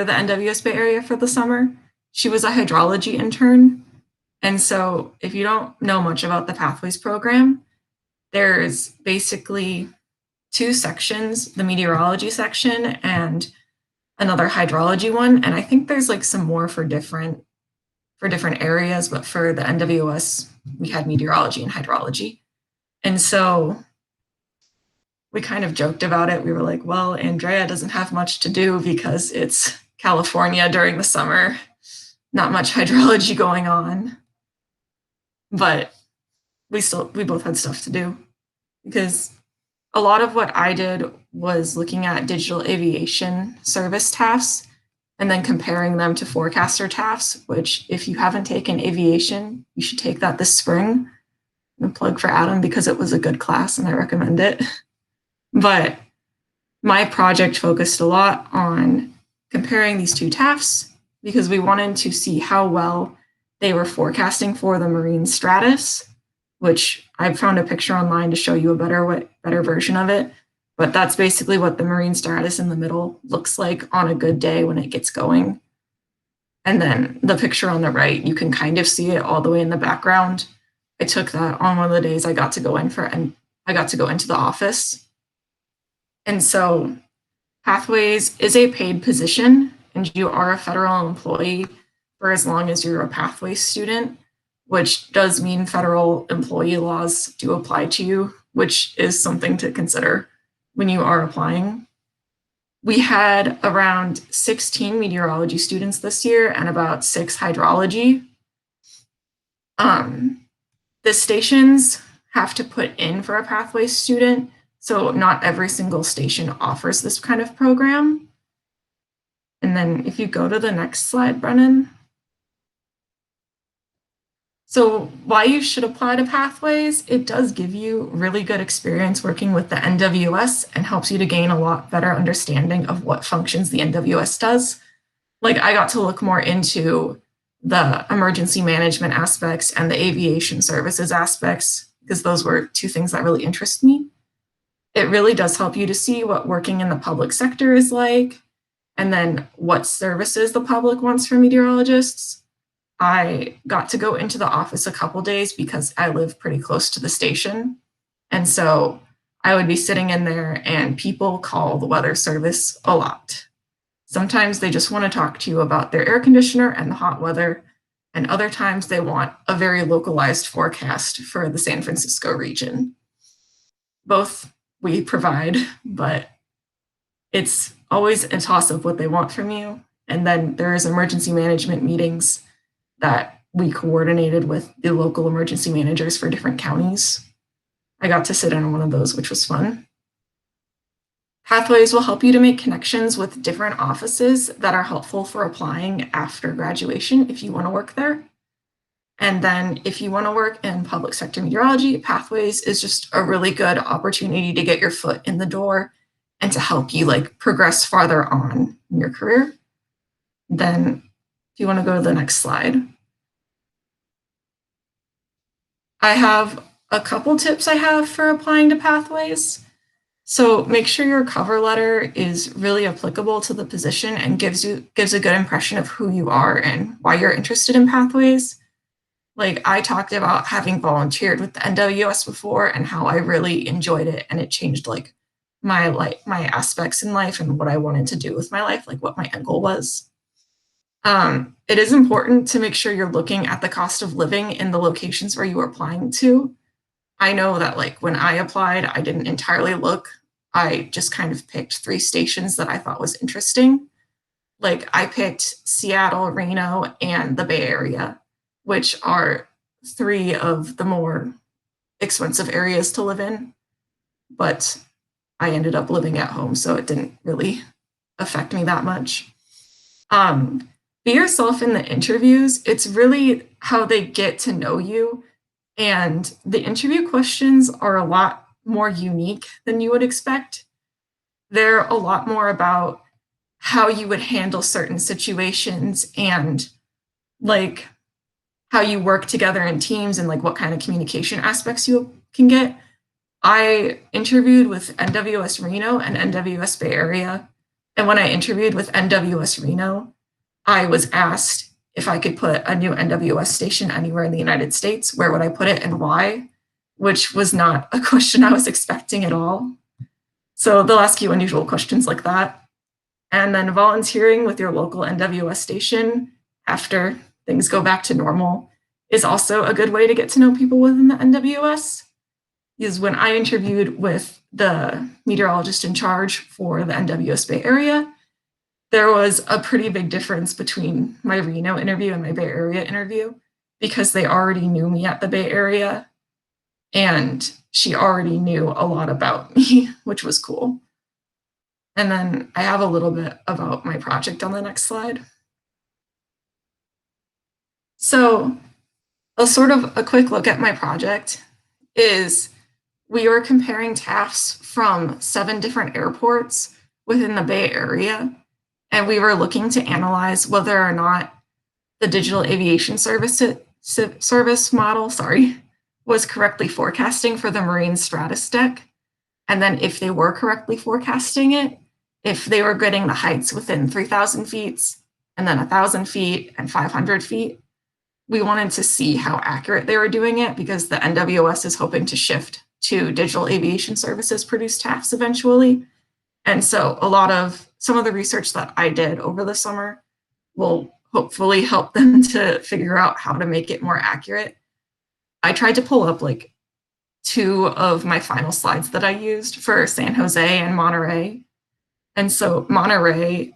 the NWS Bay Area for the summer. She was a hydrology intern. And so if you don't know much about the Pathways program, there's basically two sections, the meteorology section and another hydrology one. And I think there's like some more for different areas, but for the NWS, we had meteorology and hydrology. And so we kind of joked about it. We were like, well, Andrea doesn't have much to do because it's California during the summer, not much hydrology going on. But we both had stuff to do because a lot of what I did was looking at digital aviation service tasks and then comparing them to forecaster TAFs, which if you haven't taken aviation, you should take that this spring. And plug for Adam because it was a good class and I recommend it. But my project focused a lot on comparing these two TAFs because we wanted to see how well they were forecasting for the marine stratus, which I found a picture online to show you a better version of it. But that's basically what the marine stratus in the middle looks like on a good day when it gets going. And then the picture on the right, you can kind of see it all the way in the background. I took that on one of the days I got to go in and I got to go into the office. And so Pathways is a paid position and you are a federal employee for as long as you're a Pathways student, which does mean federal employee laws do apply to you, which is something to consider when you are applying. We had around 16 meteorology students this year and about 6 hydrology. The stations have to put in for a Pathways student, so not every single station offers this kind of program. And then if you go to the next slide, Brennan. So why you should apply to Pathways, it does give you really good experience working with the NWS and helps you to gain a lot better understanding of what functions the NWS does. Like I got to look more into the emergency management aspects and the aviation services aspects, because those were 2 things that really interest me. It really does help you to see what working in the public sector is like, and then what services the public wants from meteorologists. I got to go into the office a couple days because I live pretty close to the station. And so I would be sitting in there and people call the weather service a lot. Sometimes they just want to talk to you about their air conditioner and the hot weather, and other times they want a very localized forecast for the San Francisco region. Both we provide, but it's always a toss-up what they want from you. And then there's emergency management meetings that we coordinated with the local emergency managers for different counties. I got to sit in on one of those, which was fun. Pathways will help you to make connections with different offices that are helpful for applying after graduation if you want to work there. And then if you want to work in public sector meteorology, Pathways is just a really good opportunity to get your foot in the door and to help you like progress farther on in your career. Then if you want to go to the next slide. I have a couple tips I have for applying to Pathways. So make sure your cover letter is really applicable to the position and gives a good impression of who you are and why you're interested in Pathways. Like I talked about having volunteered with the NWS before and how I really enjoyed it, and it changed like my aspects in life and what I wanted to do with my life, like what my end goal was. It is important to make sure you're looking at the cost of living in the locations where you are applying to. I know that like when I applied, I didn't entirely look. I just kind of picked 3 stations that I thought was interesting. Like I picked Seattle, Reno, and the Bay Area, which are 3 of the more expensive areas to live in. But I ended up living at home, so it didn't really affect me that much. Be yourself in the interviews. It's really how they get to know you. And the interview questions are a lot more unique than you would expect. They're a lot more about how you would handle certain situations and like how you work together in teams and like what kind of communication aspects you can get. I interviewed with NWS Reno and NWS Bay Area. And when I interviewed with NWS Reno, I was asked if I could put a new NWS station anywhere in the United States, where would I put it and why? Which was not a question I was expecting at all. So they'll ask you unusual questions like that. And then volunteering with your local NWS station after things go back to normal is also a good way to get to know people within the NWS. Because when I interviewed with the meteorologist in charge for the NWS Bay Area, there was a pretty big difference between my Reno interview and my Bay Area interview because they already knew me at the Bay Area and she already knew a lot about me, which was cool. And then I have a little bit about my project on the next slide. So a sort of a quick look at my project is we were comparing TAFs from 7 different airports within the Bay Area, and we were looking to analyze whether or not the digital aviation service model, was correctly forecasting for the marine stratus deck. And then if they were correctly forecasting it, if they were getting the heights within 3,000 feet, and then 1,000 feet and 500 feet, we wanted to see how accurate they were doing it, because the NWS is hoping to shift to digital aviation services produced TAFs eventually. And so some of the research that I did over the summer will hopefully help them to figure out how to make it more accurate. I tried to pull up like 2 of my final slides that I used for San Jose and Monterey. And so Monterey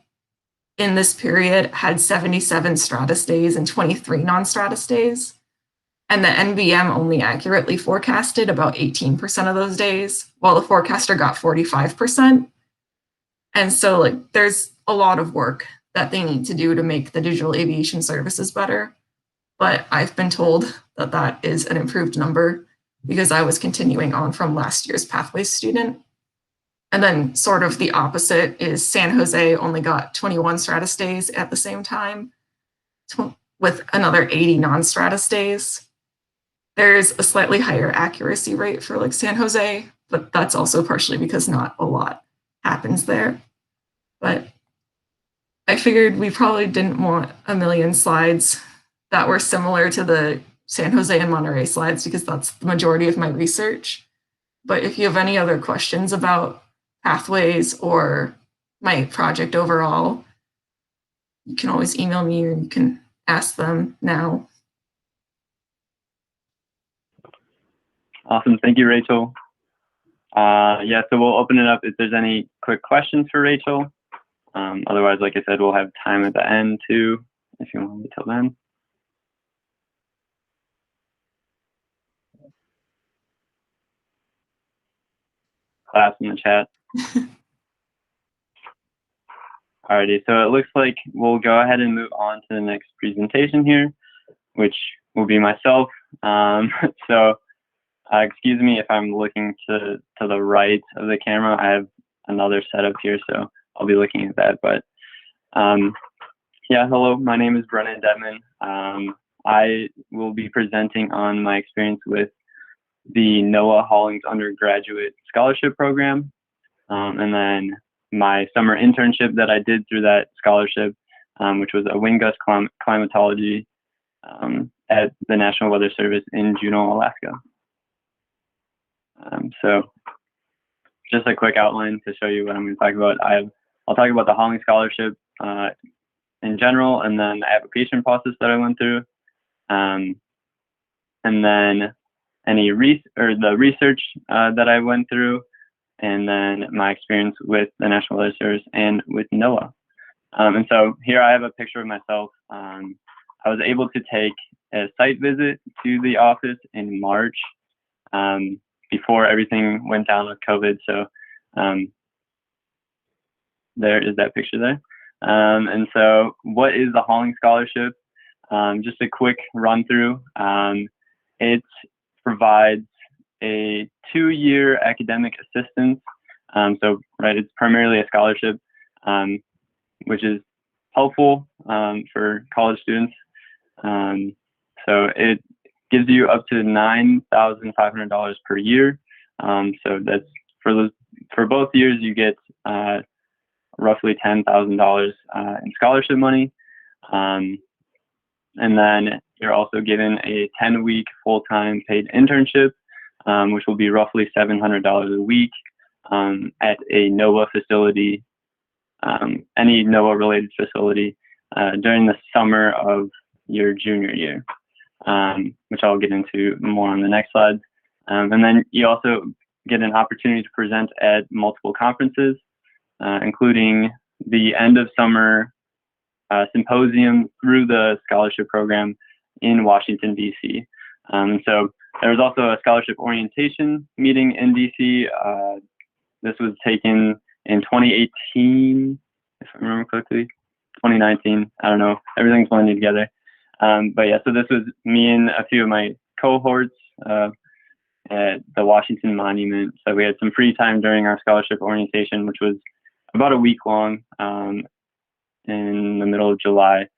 in this period had 77 stratus days and 23 non-stratus days. And the NBM only accurately forecasted about 18% of those days, while the forecaster got 45%. And so like there's a lot of work that they need to do to make the digital aviation services better. But I've been told that that is an improved number because I was continuing on from last year's Pathways student. And then sort of the opposite is San Jose only got 21 stratus days at the same time with another 80 non-stratus days. There's a slightly higher accuracy rate for like San Jose, but that's also partially because not a lot happens there. But I figured we probably didn't want a million slides that were similar to the San Jose and Monterey slides because that's the majority of my research. But if you have any other questions about Pathways or my project overall, you can always email me or you can ask them now. Awesome. Thank you, Rachel. Yeah, so we'll open it up if there's any quick questions for Rachel. Otherwise, like I said, we'll have time at the end too, if you want to wait till then. Class in the chat. Alrighty, so it looks like we'll go ahead and move on to the next presentation here, which will be myself. So excuse me if I'm looking to the right of the camera. I have another setup here, so I'll be looking at that. But yeah, hello, my name is Brennan Detman. I will be presenting on my experience with the NOAA Hollings Undergraduate Scholarship Program, and then my summer internship that I did through that scholarship, which was a wind gust climatology at the National Weather Service in Juneau, Alaska. So just a quick outline to show you what I'm going to talk about. I'll talk about the Hollings Scholarship in general, and then the application process that I went through, and then the research that I went through, and then my experience with the National Weather Service and with NOAA. And so here I have a picture of myself. I was able to take a site visit to the office in March before everything went down with COVID. So there is that picture there. And so what is the Hollings Scholarship? Just a quick run through. It provides a 2-year academic assistance. So it's primarily a scholarship, which is helpful for college students. So it gives you up to $9,500 per year. So that's for both years you get roughly $10,000 in scholarship money. And then you're also given a 10-week full-time paid internship, which will be roughly $700 a week at a NOAA facility, any NOAA-related facility during the summer of your junior year, which I'll get into more on the next slide. And then you also get an opportunity to present at multiple conferences, including the end of summer Symposium through the scholarship program in Washington, D.C. So there was also a scholarship orientation meeting in D.C. This was taken in 2018, if I remember correctly, 2019. I don't know. Everything's blending together. But yeah, so this was me and a few of my cohorts at the Washington Monument. So we had some free time during our scholarship orientation, which was about a week long in the middle of July.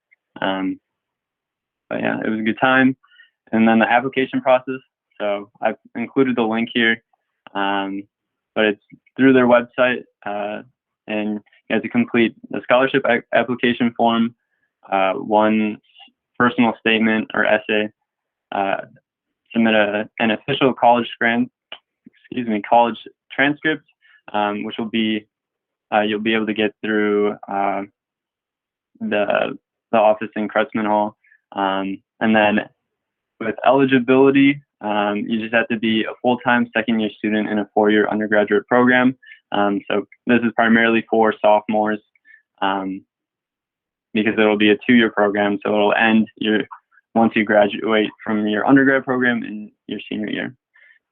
But yeah, it was a good time. And then the application process. So I've included the link here, but it's through their website, and you have to complete the scholarship application form, one personal statement or essay, submit an official college transcript, which will be you'll be able to get through the office in Cressman Hall, and then with eligibility, you just have to be a full-time second-year student in a 4-year undergraduate program. So this is primarily for sophomores because it'll be a 2-year program, so it'll end once you graduate from your undergrad program in your senior year.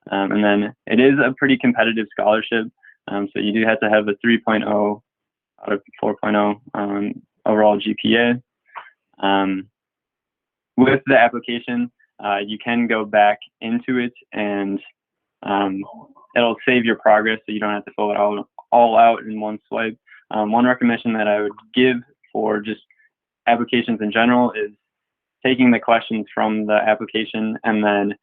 And then it is a pretty competitive scholarship, so you do have to have a 3.0 out of 4.0 overall GPA. With the application, you can go back into it and it'll save your progress so you don't have to fill it all out in one swipe. One recommendation that I would give for just applications in general is taking the questions from the application and then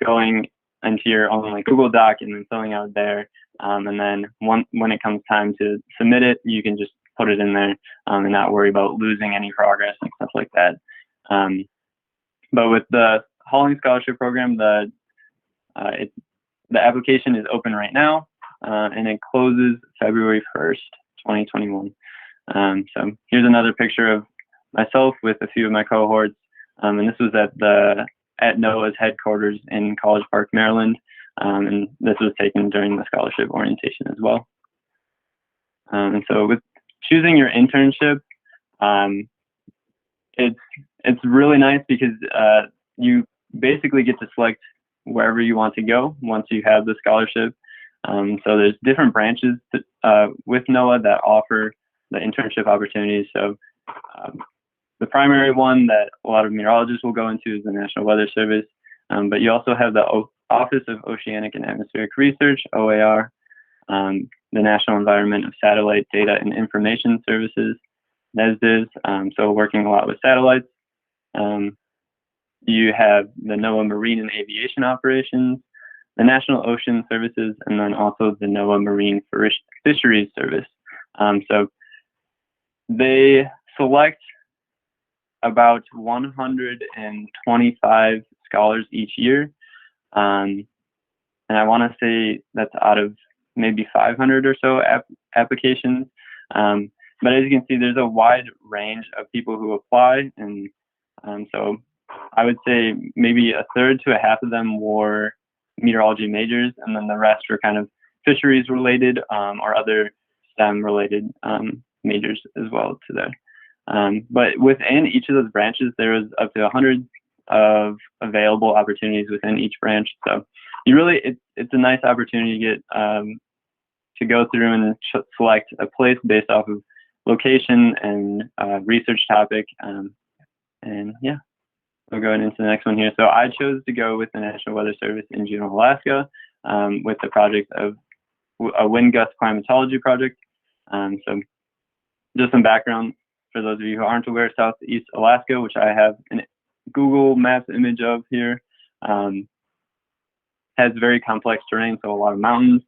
going into your own Google Doc and then filling out there. And then when it comes time to submit it, you can just put it in there and not worry about losing any progress and stuff like that. But with the Hauling Scholarship Program, the application is open right now, and it closes February 1st, 2021. So here's another picture of myself with a few of my cohorts, and this was at NOAA's headquarters in College Park, Maryland, and this was taken during the scholarship orientation as well. And so with choosing your internship, it's really nice because you basically get to select wherever you want to go once you have the scholarship. So there's different branches with NOAA that offer the internship opportunities. So the primary one that a lot of meteorologists will go into is the National Weather Service, but you also have the Office of Oceanic and Atmospheric Research, OAR, the National Environment of Satellite Data and Information Services, NESDIS, so working a lot with satellites. You have the NOAA Marine and Aviation Operations, the National Ocean Services, and then also the NOAA Marine Fisheries Service. So they select about 125 scholars each year. And I want to say that's out of maybe 500 or so applications. But as you can see, there's a wide range of people who apply. And so I would say maybe a third to a half of them were meteorology majors, and then the rest were kind of fisheries related or other STEM related majors as well to there. But within each of those branches, there was up to 100 of available opportunities within each branch. So you really, it's a nice opportunity to get to go through and select a place based off of location and research topic. And yeah, we'll go into the next one here. So I chose to go with the National Weather Service in Juneau, Alaska, with the project of a wind gust climatology project. So just some background for those of you who aren't aware, Southeast Alaska, which I have a Google Maps image of here, has very complex terrain, so a lot of mountains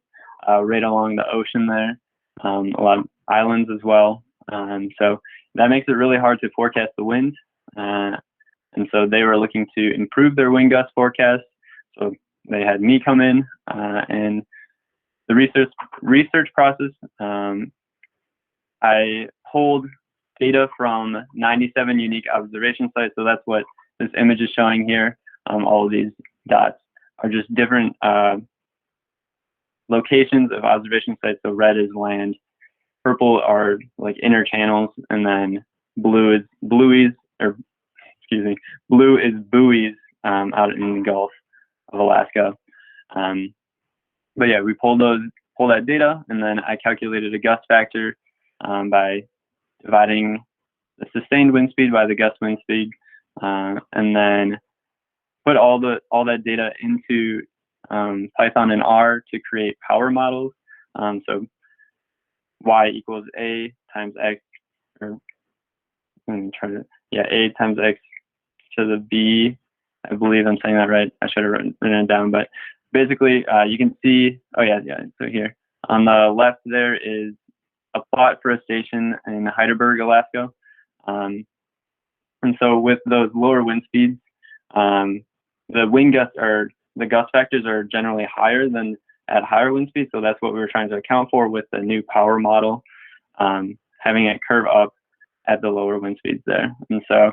right along the ocean there, a lot of islands as well. So that makes it really hard to forecast the wind. And so they were looking to improve their wind gust forecast. So they had me come in and the research process. I pulled data from 97 unique observation sites. So that's what this image is showing here. All of these dots are just different locations of observation sites. So red is land, purple are inner channels, and then blue is buoys out in the Gulf of Alaska. But yeah, we pulled those pull that data, and then I calculated a gust factor by dividing the sustained wind speed by the gust wind speed, and then put all that data into Python and R to create power models. So y equals a times x, or let me try to, a times x to the b. I believe I'm saying that right. I should have written it down, but basically you can see, so here on the left there is a plot for a station in Heidelberg, Alaska. And so with those lower wind speeds, the gust factors are generally higher than at higher wind speeds. So that's what we were trying to account for with the new power model, having it curve up at the lower wind speeds there. And so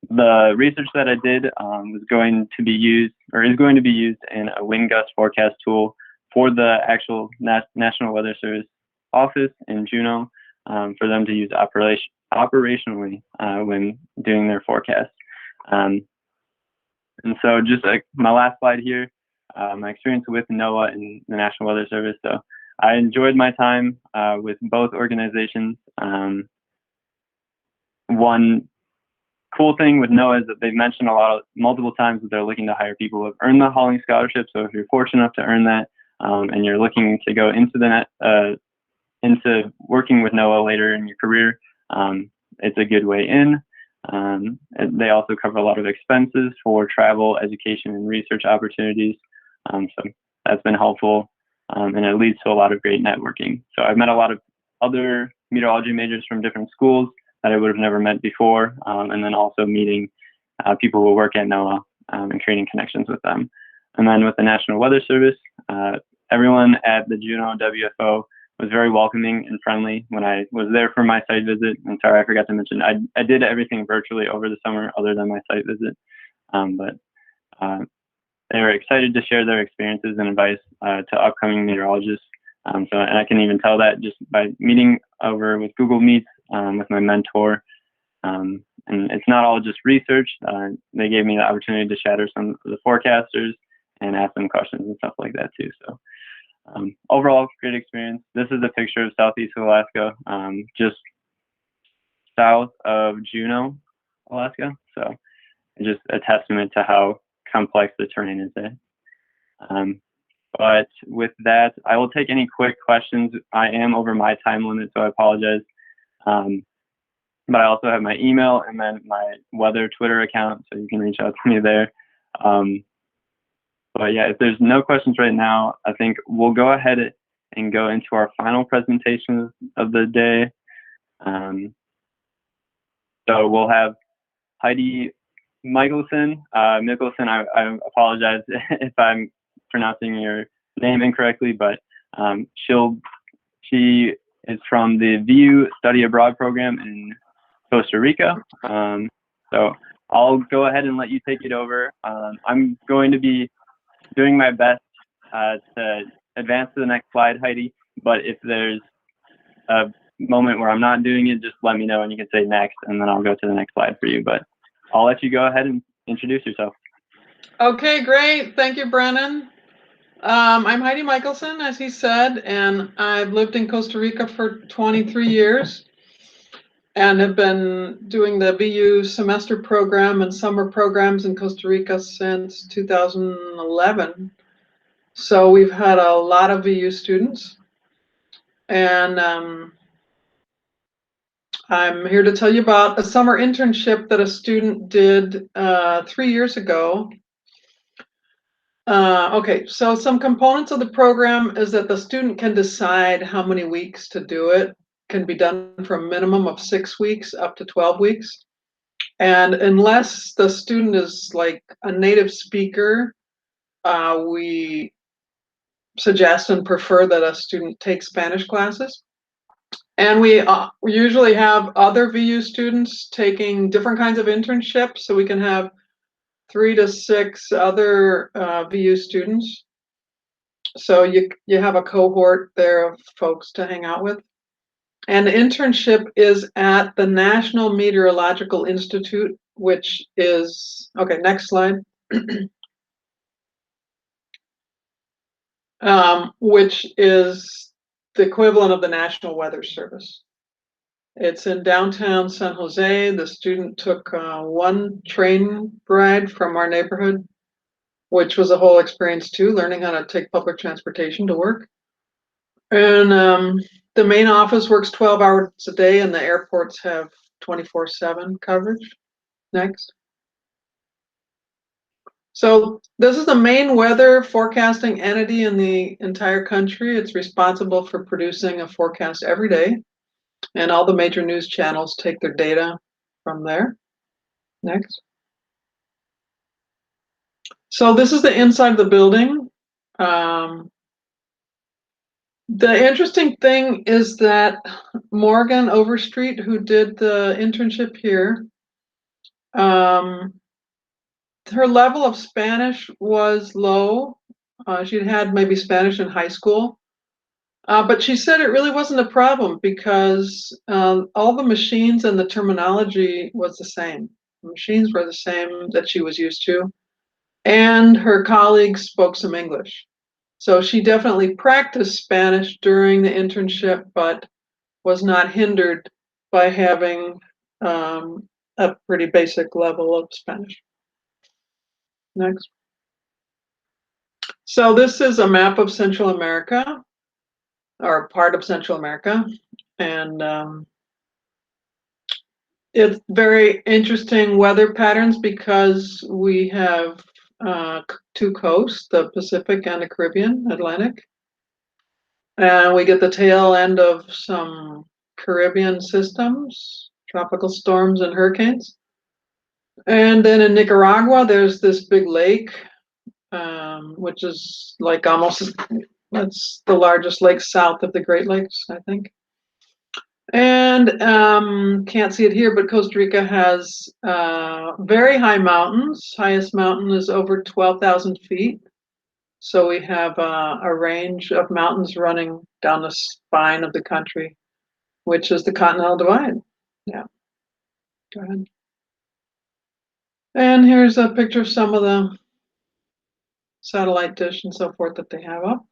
the research that I did was going to be used, or is going to be used, in a wind gust forecast tool for the actual National Weather Service office in Juneau, for them to use operationally when doing their forecast. And so just like my last slide here, my experience with NOAA and the National Weather Service. So I enjoyed my time with both organizations. One cool thing with NOAA is that they've mentioned multiple times that they're looking to hire people who have earned the Hauling Scholarship. So if you're fortunate enough to earn that, and you're looking to go into working with NOAA later in your career, it's a good way in. They also cover a lot of expenses for travel, education, and research opportunities. So that's been helpful, and it leads to a lot of great networking. So I've met a lot of other meteorology majors from different schools that I would have never met before, and then also meeting people who work at NOAA and creating connections with them. And then with the National Weather Service, everyone at the Juneau WFO was very welcoming and friendly when I was there for my site visit. And sorry, I forgot to mention, I did everything virtually over the summer other than my site visit. But they were excited to share their experiences and advice to upcoming meteorologists. And I can even tell that just by meeting over with Google Meets with my mentor. And it's not all just research. They gave me the opportunity to shadow some of the forecasters and ask them questions and stuff like that too. So overall, great experience. This is a picture of Southeast Alaska, just south of Juneau, Alaska. So just a testament to how complex the terrain is there. But with that, I will take any quick questions. I am over my time limit, so I apologize. But I also have my email and then my weather Twitter account, so you can reach out to me there. But yeah, if there's no questions right now, I think we'll go ahead and go into our final presentation of the day. So we'll have Heidi Michelson. I apologize if I'm pronouncing your name incorrectly, but she is from the VU Study Abroad program in Costa Rica. So I'll go ahead and let you take it over. I'm going to be doing my best to advance to the next slide, Heidi, but if there's a moment where I'm not doing it, just let me know and you can say next, and then I'll go to the next slide for you. But I'll let you go ahead and introduce yourself. Okay, great. Thank you, Brennan. I'm Heidi Michelson, as he said, and I've lived in Costa Rica for 23 years and have been doing the VU semester program and summer programs in Costa Rica since 2011. So we've had a lot of VU students, and I'm here to tell you about a summer internship that a student did 3 years ago. Okay, so some components of the program is that the student can decide how many weeks to do it. Can be done for a minimum of 6 weeks up to 12 weeks. And unless the student is like a native speaker, we suggest and prefer that a student take Spanish classes. And we usually have other VU students taking different kinds of internships, so we can have 3 to 6 other VU students. So you have a cohort there of folks to hang out with. And the internship is at the National Meteorological Institute, which is, okay, next slide. which is the equivalent of the National Weather Service. It's in downtown San Jose. The student took one train ride from our neighborhood, which was a whole experience too, learning how to take public transportation to work. And the main office works 12 hours a day, and the airports have 24/7 coverage. Next. So this is the main weather forecasting entity in the entire country. It's responsible for producing a forecast every day, and all the major news channels take their data from there. Next. So this is the inside of the building. The interesting thing is that Morgan Overstreet, who did the internship here, her level of Spanish was low. She'd had maybe Spanish in high school. But she said it really wasn't a problem because all the machines and the terminology was the same. The machines were the same that she was used to. And her colleagues spoke some English. So she definitely practiced Spanish during the internship, but was not hindered by having a pretty basic level of Spanish. Next. So this is a map of Central America, or part of Central America. And it's very interesting weather patterns because we have two coasts, the Pacific and the Caribbean, Atlantic. And we get the tail end of some Caribbean systems, tropical storms and hurricanes. And then in Nicaragua, there's this big lake, which is like almost, that's the largest lake south of the Great Lakes, I think. And can't see it here, but Costa Rica has very high mountains. Highest mountain is over 12,000 feet. So we have a range of mountains running down the spine of the country, which is the Continental Divide. Yeah, go ahead. And here's a picture of some of the satellite dish and so forth that they have up.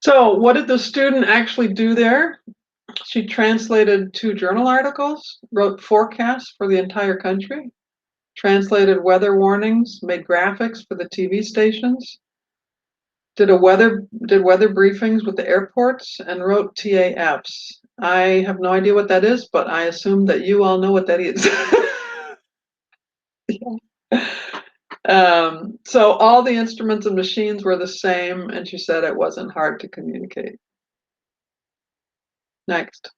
So what did the student actually do there? She translated 2 journal articles, wrote forecasts for the entire country, translated weather warnings, made graphics for the TV stations, did weather briefings with the airports, and wrote TAFs. I have no idea what that is, but I assume that you all know what that is. So all the instruments and machines were the same, and she said it wasn't hard to communicate. Next.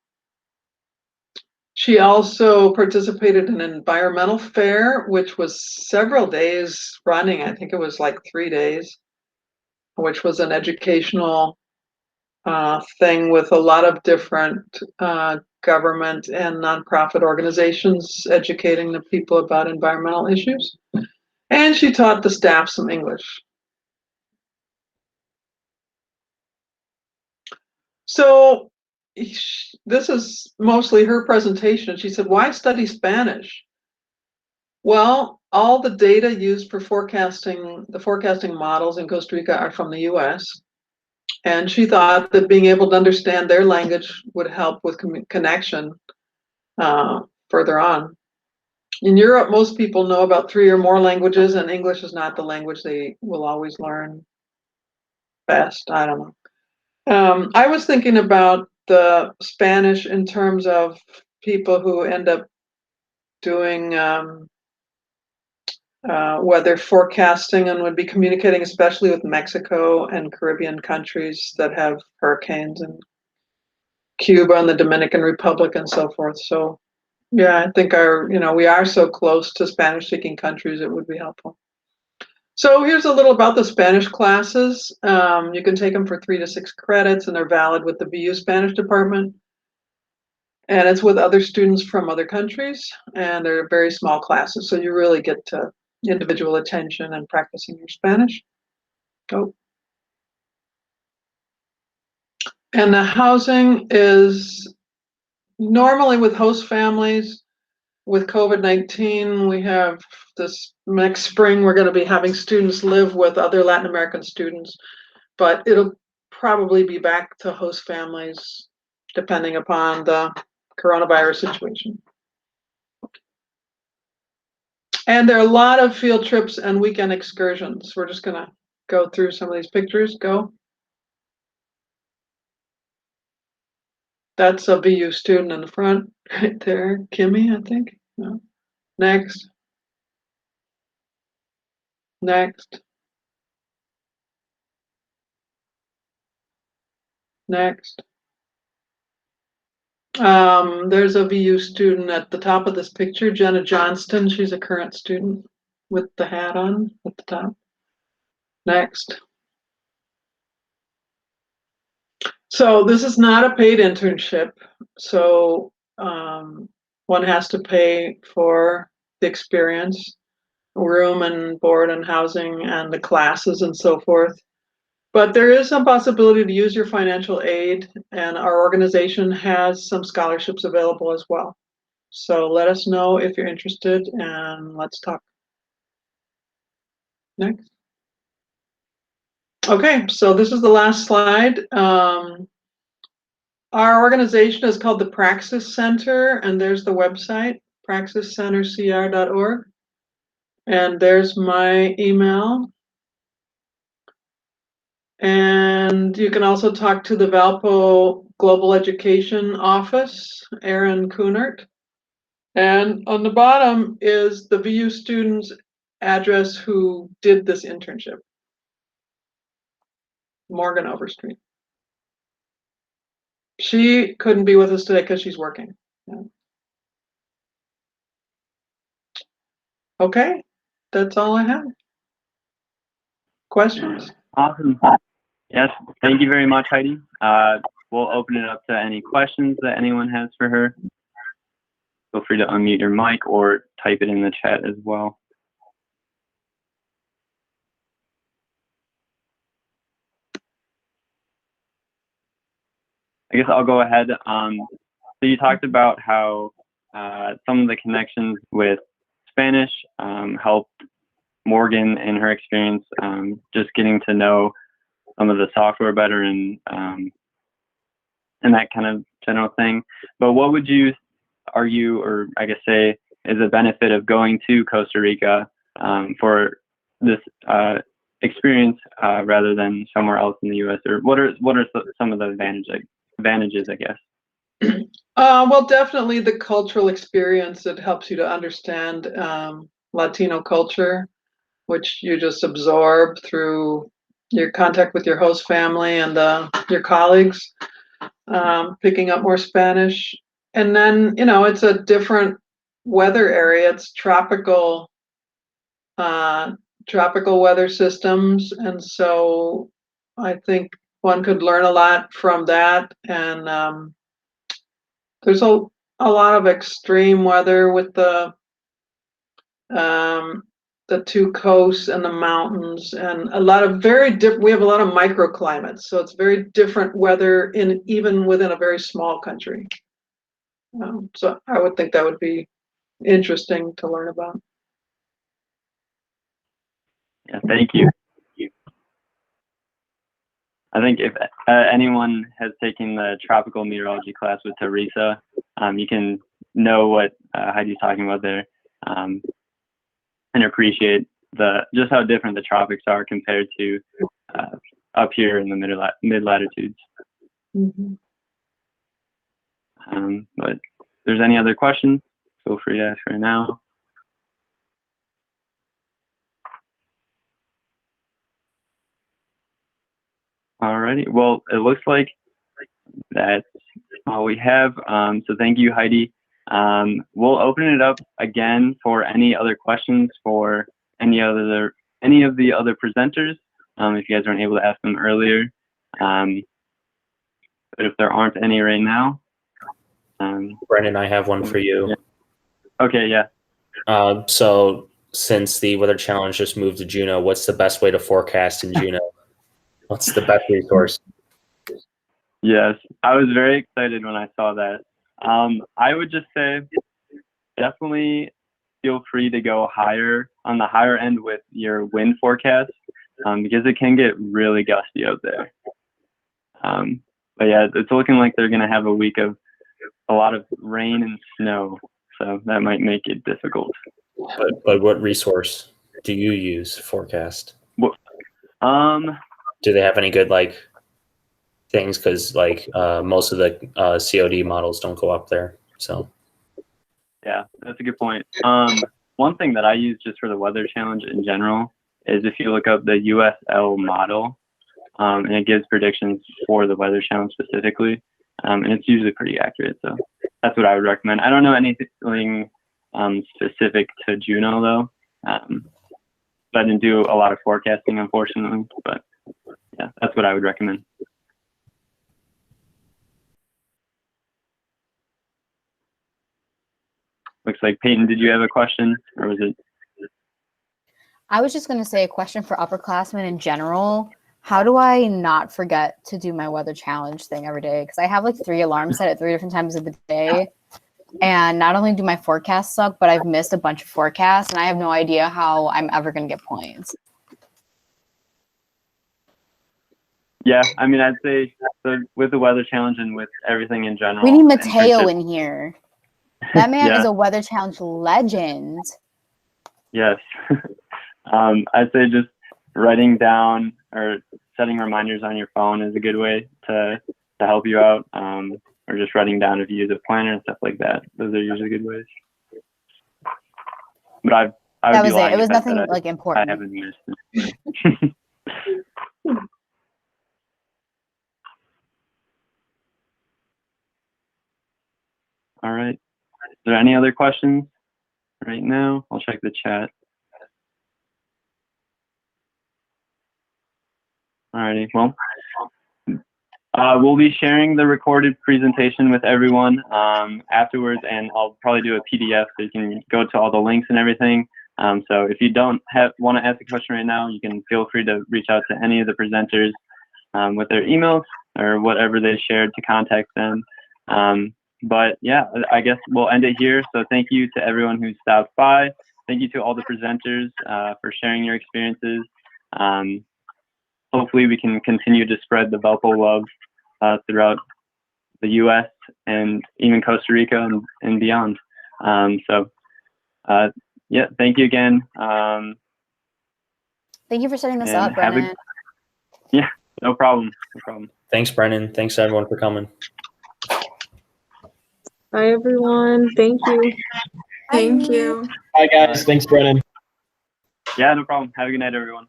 She also participated in an environmental fair, which was several days running. I think it was like 3 days, which was an educational thing with a lot of different government and nonprofit organizations educating the people about environmental issues. And she taught the staff some English. So this is mostly her presentation. She said, why study Spanish? Well, all the data used for forecasting, the forecasting models in Costa Rica are from the US. And she thought that being able to understand their language would help with connection further on. In Europe, most people know about 3 or more languages, and English is not the language they will always learn best. I don't know. I was thinking about the Spanish in terms of people who end up doing weather forecasting and would be communicating, especially with Mexico and Caribbean countries that have hurricanes, and Cuba and the Dominican Republic and so forth. So yeah, I think we are so close to Spanish-speaking countries, it would be helpful. So here's a little about the Spanish classes. You can take them for 3 to 6 credits, and they're valid with the BU Spanish department. And it's with other students from other countries, and they're very small classes, so you really get to individual attention and practicing your Spanish. Oh. And the housing is normally with host families. With COVID-19, we have this next spring, we're going to be having students live with other Latin American students, but it'll probably be back to host families depending upon the coronavirus situation. And there are a lot of field trips and weekend excursions. We're just going to go through some of these pictures. Go. That's a VU student in the front right there. Kimmy, I think. No. Next. Next. Next. There's a VU student at the top of this picture, Jenna Johnston. She's a current student with the hat on at the top. Next. So this is not a paid internship. So one has to pay for the experience, room and board and housing and the classes and so forth. But there is some possibility to use your financial aid, and our organization has some scholarships available as well. So let us know if you're interested, and let's talk. Next. Okay, so this is the last slide. Our organization is called the Praxis Center, and there's the website, praxiscentercr.org. And there's my email. And you can also talk to the Valpo Global Education Office, Aaron Kunert. And on the bottom is the VU student's address who did this internship, Morgan Overstreet. She couldn't be with us today because she's working. Yeah. Okay, that's all I have. Questions? Awesome. Yes, thank you very much, Heidi. We'll open it up to any questions that anyone has for her. Feel free to unmute your mic or type it in the chat as well. I guess I'll go ahead. So you talked about how some of the connections with Spanish helped Morgan in her experience, just getting to know some of the software better and that kind of general thing. But what would you argue, or I guess say, is a benefit of going to Costa Rica for this experience rather than somewhere else in the U.S.? Or what are some of the advantages, I guess? Well, definitely the cultural experience. It helps you to understand Latino culture, which you just absorb through your contact with your host family and your colleagues, picking up more Spanish. And then, you know, it's a different weather area. It's tropical weather systems. And so I think one could learn a lot from that. And there's a lot of extreme weather with the two coasts and the mountains, and a lot of very different. We have a lot of microclimates, so it's very different weather even within a very small country. So I would think that would be interesting to learn about. Yeah, thank you. I think if anyone has taken the tropical meteorology class with Teresa, you can know what Heidi's talking about there, and appreciate just how different the tropics are compared to up here in the mid latitudes. Mm-hmm. But if there's any other questions, feel free to ask right now. Alrighty, well, it looks like that's all we have. So thank you, Heidi. We'll open it up again for any other questions for any of the other presenters, if you guys weren't able to ask them earlier. But if there aren't any right now. Brendan, I have one for you. Yeah. Okay, yeah. So since the Weather Challenge just moved to Juneau, what's the best way to forecast in Juneau? What's the best resource? Yes, I was very excited when I saw that. I would just say definitely feel free to go higher on the higher end with your wind forecast, because it can get really gusty out there. But yeah, it's looking like they're going to have a week of a lot of rain and snow, so that might make it difficult. But what resource do you use forecast? Do they have any good like things? Because like most of the COD models don't go up there. So yeah, that's a good point. One thing that I use just for the weather challenge in general is if you look up the USL model, and it gives predictions for the weather challenge specifically, and it's usually pretty accurate. So that's what I would recommend. I don't know anything specific to Juneau though. So I didn't do a lot of forecasting, unfortunately, but yeah, that's what I would recommend. Looks like Peyton, did you have a question, or was it? I was just going to say a question for upperclassmen in general. How do I not forget to do my weather challenge thing every day? Because I have like 3 alarms set at 3 different times of the day. And not only do my forecasts suck, but I've missed a bunch of forecasts, and I have no idea how I'm ever going to get points. Yeah, I mean, I'd say so with the weather challenge and with everything in general. We need Mateo in here. That man Yeah. is a weather challenge legend. Yes. I'd say just writing down or setting reminders on your phone is a good way to help you out, or just writing down if you use a planner and stuff like that. Those are usually good ways. But I would That be was lying it. It was if I said nothing like important. I haven't missed it. All right. Is there any other questions right now? I'll check the chat. Alrighty, well, we'll be sharing the recorded presentation with everyone afterwards, and I'll probably do a PDF so you can go to all the links and everything. So if you don't want to ask a question right now, you can feel free to reach out to any of the presenters with their emails or whatever they shared to contact them. But yeah, I guess we'll end it here. So thank you to everyone who stopped by. Thank you to all the presenters for sharing your experiences. Hopefully we can continue to spread the Valpo love throughout the U.S. and even Costa Rica and beyond. Yeah, thank you again. Thank you for setting this up, Brennan. Yeah, no problem. No problem. Thanks, Brennan. Thanks everyone for coming. Bye, everyone. Thank you. Thank you. Bye, guys. Thanks, Brennan. Yeah, no problem. Have a good night, everyone.